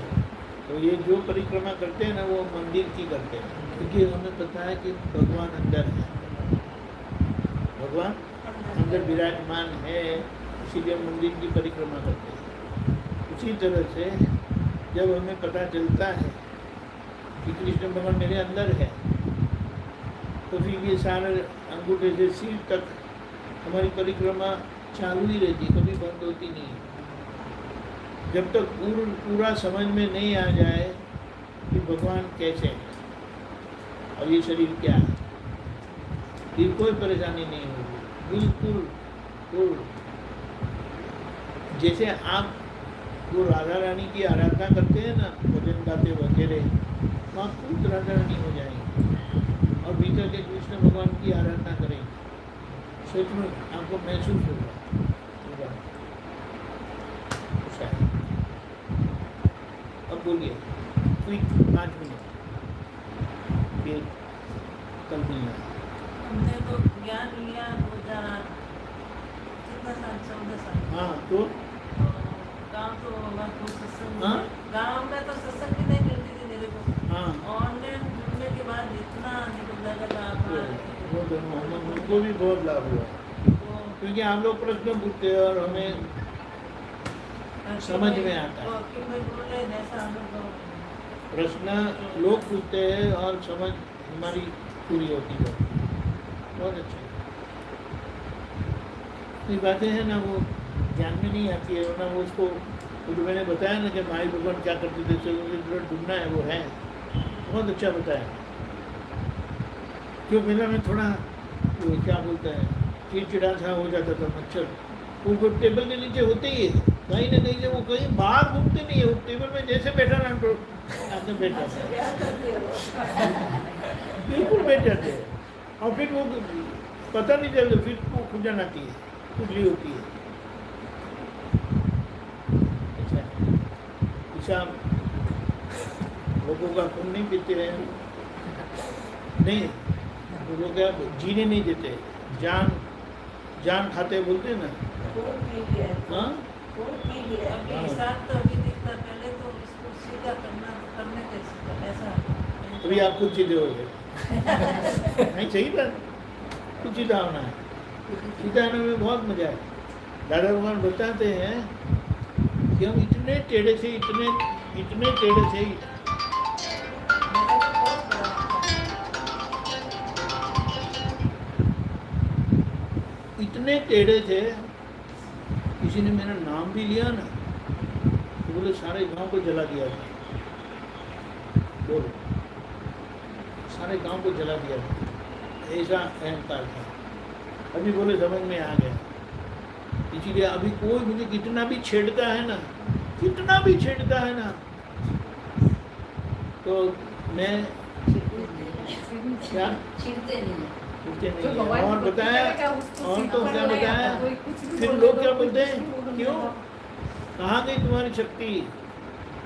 तो ये जो परिक्रमा करते हैं ना, वो मंदिर की करते हैं, क्योंकि हमें पता है कि भगवान अंदर है, भगवान अंदर विराजमान है, इसीलिए हम मंदिर की परिक्रमा करते हैं। उसी तरह से जब हमें पता चलता है कि कृष्ण भगवान मेरे अंदर है, तो फिर ये सारे अंगूठे से सिर तक हमारी परिक्रमा चालू ही रहती, कभी बंद होती नहीं है। जब तक पूरा समझ में नहीं आ जाए कि भगवान कैसे है और ये शरीर क्या है, फिर कोई परेशानी नहीं होगी। बिल्कुल जैसे आप वो राधा रानी की आराधना करते हैं ना, भजन गाते वगैरह, तो आप खुद राधा रानी हो जाएंगे और भीतर के कृष्ण भगवान की आराधना करेंगे। सच में आपको महसूस होगा। अब बोलिए, क्विक 5 मिनट, फिर कल मिलना। हमने तो ज्ञान लिया 2000 कितना साल, 14 साल। हाँ तो गाँव तो वहाँ तो सत्संग, हाँ? गाँव में तो सत्संग भी नहीं मिलती थी मेरे को। हाँ, ऑनलाइन जुड़ने के बाद इतना निकलता का लाभ वो दोनों उनको भी बहुत लाभ हुआ, क्योंकि हम लोग प्रश्न पूछते हैं और हमें समझ में आता है। कि भाई बोले ऐसा हम लोग प्रश्न लोग पूछते हैं और समझ हमारी पूरी होती है। बहुत अच्छा। ये बातें हैं ना, वो ज्ञान में नहीं आती है, वरना वो उसको, वो जो मैंने बताया ना कि माई भगवान क्या करते थे, चलो मुझे ढूंढना है, वो है बहुत अच्छा बताया। क्यों पहले में थोड़ा वो क्या बोलता है, चिड़चिड़ा सा हो जाता था, मच्छर वो टेबल के नीचे होते ही है, कहीं ना कहीं से वो कहीं बाहर घूमते नहीं है, वो टेबल में जैसे बैठा ना तो आके बैठा था, क्या करते हो? बिल्कुल बैठ जाते हैं और फिर वो पता नहीं चलता, फिर वो खुजन आती है, खुजली होती है। अच्छा ऐसा लोगों का खून नहीं पीते हैं, नहीं वो लोग क्या जीने नहीं देते, जान खाते बोलते हैं ना। खून पी लिया है। हाँ खून पी लिया है। अभी हिसाब तो अभी दिखता, पहले तो इसको सीधा करने कैसे ऐसा। अभी आप कुछ सीधे हो गए नहीं, सही बात, कुछ सीधा होना है, सीधा आने में बहुत मजा है। दादा भगवान बताते हैं कि हम इतने टेढ़े से मेरा तो बहुत बड़ा इतने टेढ़े थे, किसी ने मेरा नाम भी लिया ना तो बोले सारे गांव को जला दिया था, बोलो सारे गांव को जला दिया था, ऐसा अहंकार था। अभी बोले समझ में आ गया, इसीलिए अभी कोई मुझे कितना भी छेड़ता है ना, कितना भी छेड़ता है ना, तो मैं क्या छिड़ते नहीं छेड़ते तो नहीं भगवान है। और को बताया, क्या उसको और तो सीखा क्या नहीं बताया, आता, कोई कुछ भी फिर बोलो लोग तो क्या कुछ बोलते हैं, भी बोलो क्यों ना। कहाँ गई तुम्हारी शक्ति,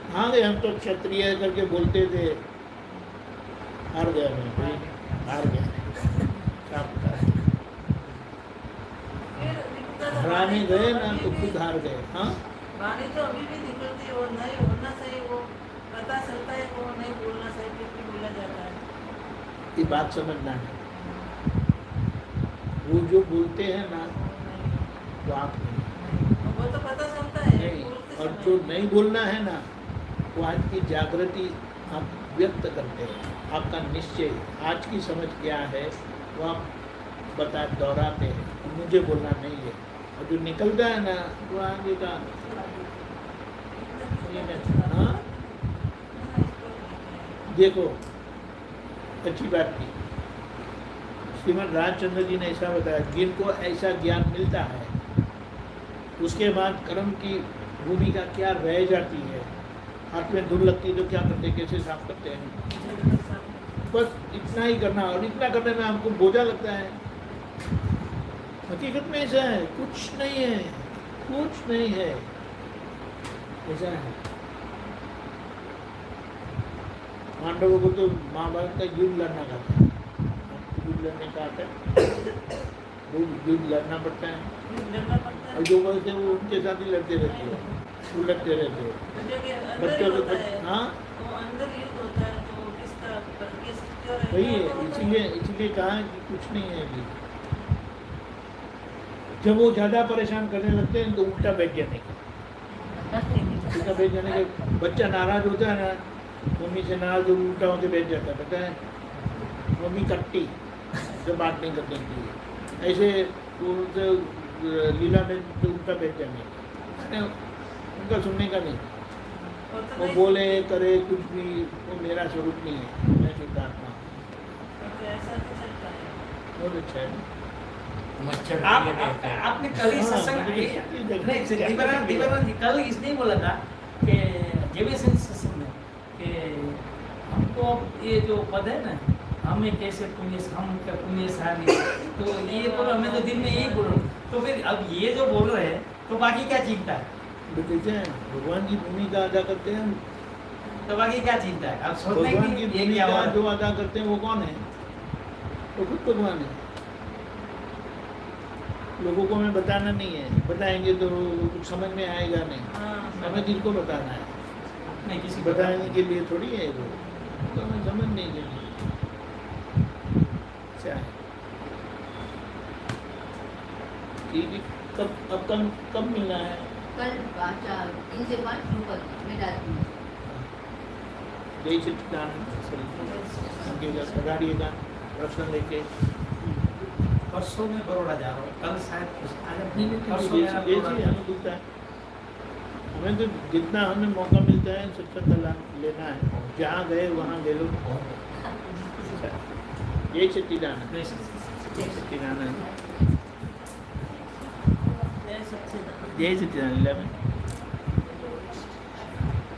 कहाँ गए, हम तो क्षत्रिय है करके बोलते थे, हार गया मैं, हार गया, क्या पता है। फिर दिखता था, हराने वाणी गए तो ना अभी तो भी- खुद हार गए। हाँ वाणी तो अभी भी निकलती है, वो नहीं होना सही, वो पता चलता है वो नहीं बोलना सही, फिर भी बोला जाता है। ये बात समझना है, वो जो बोलते हैं ना वो आप नहीं, वो तो पता चलता है नहीं, बोलते और समय। जो नहीं बोलना है ना वो आज की जागृति आप व्यक्त करते हैं, आपका निश्चय आज की समझ क्या है वो आप दोहराते हैं, मुझे बोलना नहीं है, और जो निकलता है ना वो आगे का हाँ देखो अच्छी बात की। श्रीमद् रामचंद्र जी ने ऐसा बताया, जिनको ऐसा ज्ञान मिलता है उसके बाद कर्म की भूमिका क्या रह जाती है, हाथ में धूल लगती है तो क्या करते हैं, कैसे साफ करते हैं, बस इतना ही करना, और इतना करने में हमको बोझा लगता है। हकीकत में ऐसा है, कुछ नहीं है, कुछ नहीं है, ऐसा है। पांडवों को तो महाभारत का युद्ध लड़ना का था, युद्ध लड़ने का आता है, वो युद्ध लड़ना पड़ता है, लड़ना पड़ता है। और जो बोलते हैं वो उनके साथ ही लड़ते रहते हैं, वो लड़ते रहते हैं जो कि अंदर बच्चों ही को। होता है, हाँ तो अंदर युद्ध होता है, तो किसका किस क्यों रहेगा, वही है, तो होता है। इसलिए कहा है कि कुछ नहीं है अभी। जब वो ज़्यादा परेशान करने लगते हैं तो उल्टा बैठ जाने का, उल्टा बैठ जाने का, बच्चा नाराज होता है ना, मम्मी से नाराज हो उल्टा होकर बैठ जाता है, पता है मम्मी कट्टी जो बात नहीं करने की, ऐसे उनसे लीला में तो उल्टा बैठ जाने का, उनका सुनने का नहीं, वो तो वो नहीं- बोले करे कुछ भी, वो मेरा स्वरूप नहीं है, मैं शुद्धात्मा हूँ। तो ऐसा तो चलता है। बहुत अच्छा है। मच्छर आप, के लिए कहते हैं। आपने कल ही हाँ, सत्संग मुझे नहीं, ये देखना- दीवानंद जी कल इसने बोला था कि जेबीएसएन सत्संग में कि हमको अब ये जो पद है ना, हमें कैसे पुण्य, हम क्या पुण्यशाली, तो ये बोलो, हमें तो दिन में यही बोलो, तो फिर अब ये जो बोल रहे हैं तो बाकी क्या चिंता है, वो कहते हैं भगवान की भूमिका अदा करते हैं हम, तो बाकी क्या चिंता है, अब सोचने भगवान की की ये क्या भूमिका हुआ, जो अदा करते हैं वो कौन है, वो खुद भगवान है। लोगों को हमें बताना नहीं है, बताएंगे तो कुछ समझ में आएगा नहीं, हाँ, हमें किसको बताना है, नहीं किसी को बताने के लिए थोड़ी है वो, तो हमें समझने के लिए अच्छा है। ठीक है, कब मिलना है? कल 3 से 5 लोकल में डालती हूँ। जय सच्चिदानंद पधारिएगा प्रश्न लेके। परसों में बड़ौदा जा रहा हूँ, कल शायद नहीं नहीं परसों जैसे मेरा जैसे बड़ौदा- हमें दिखता है, हमें तो जितना हमें मौका मिलता है सत्संग का लेना है, जहाँ गए वहाँ ले लो। जय सच्चिदानंद, जय श्री- जय सच्चिदानंद, जय सच्चिदानंद। जय सच्चिदानंद।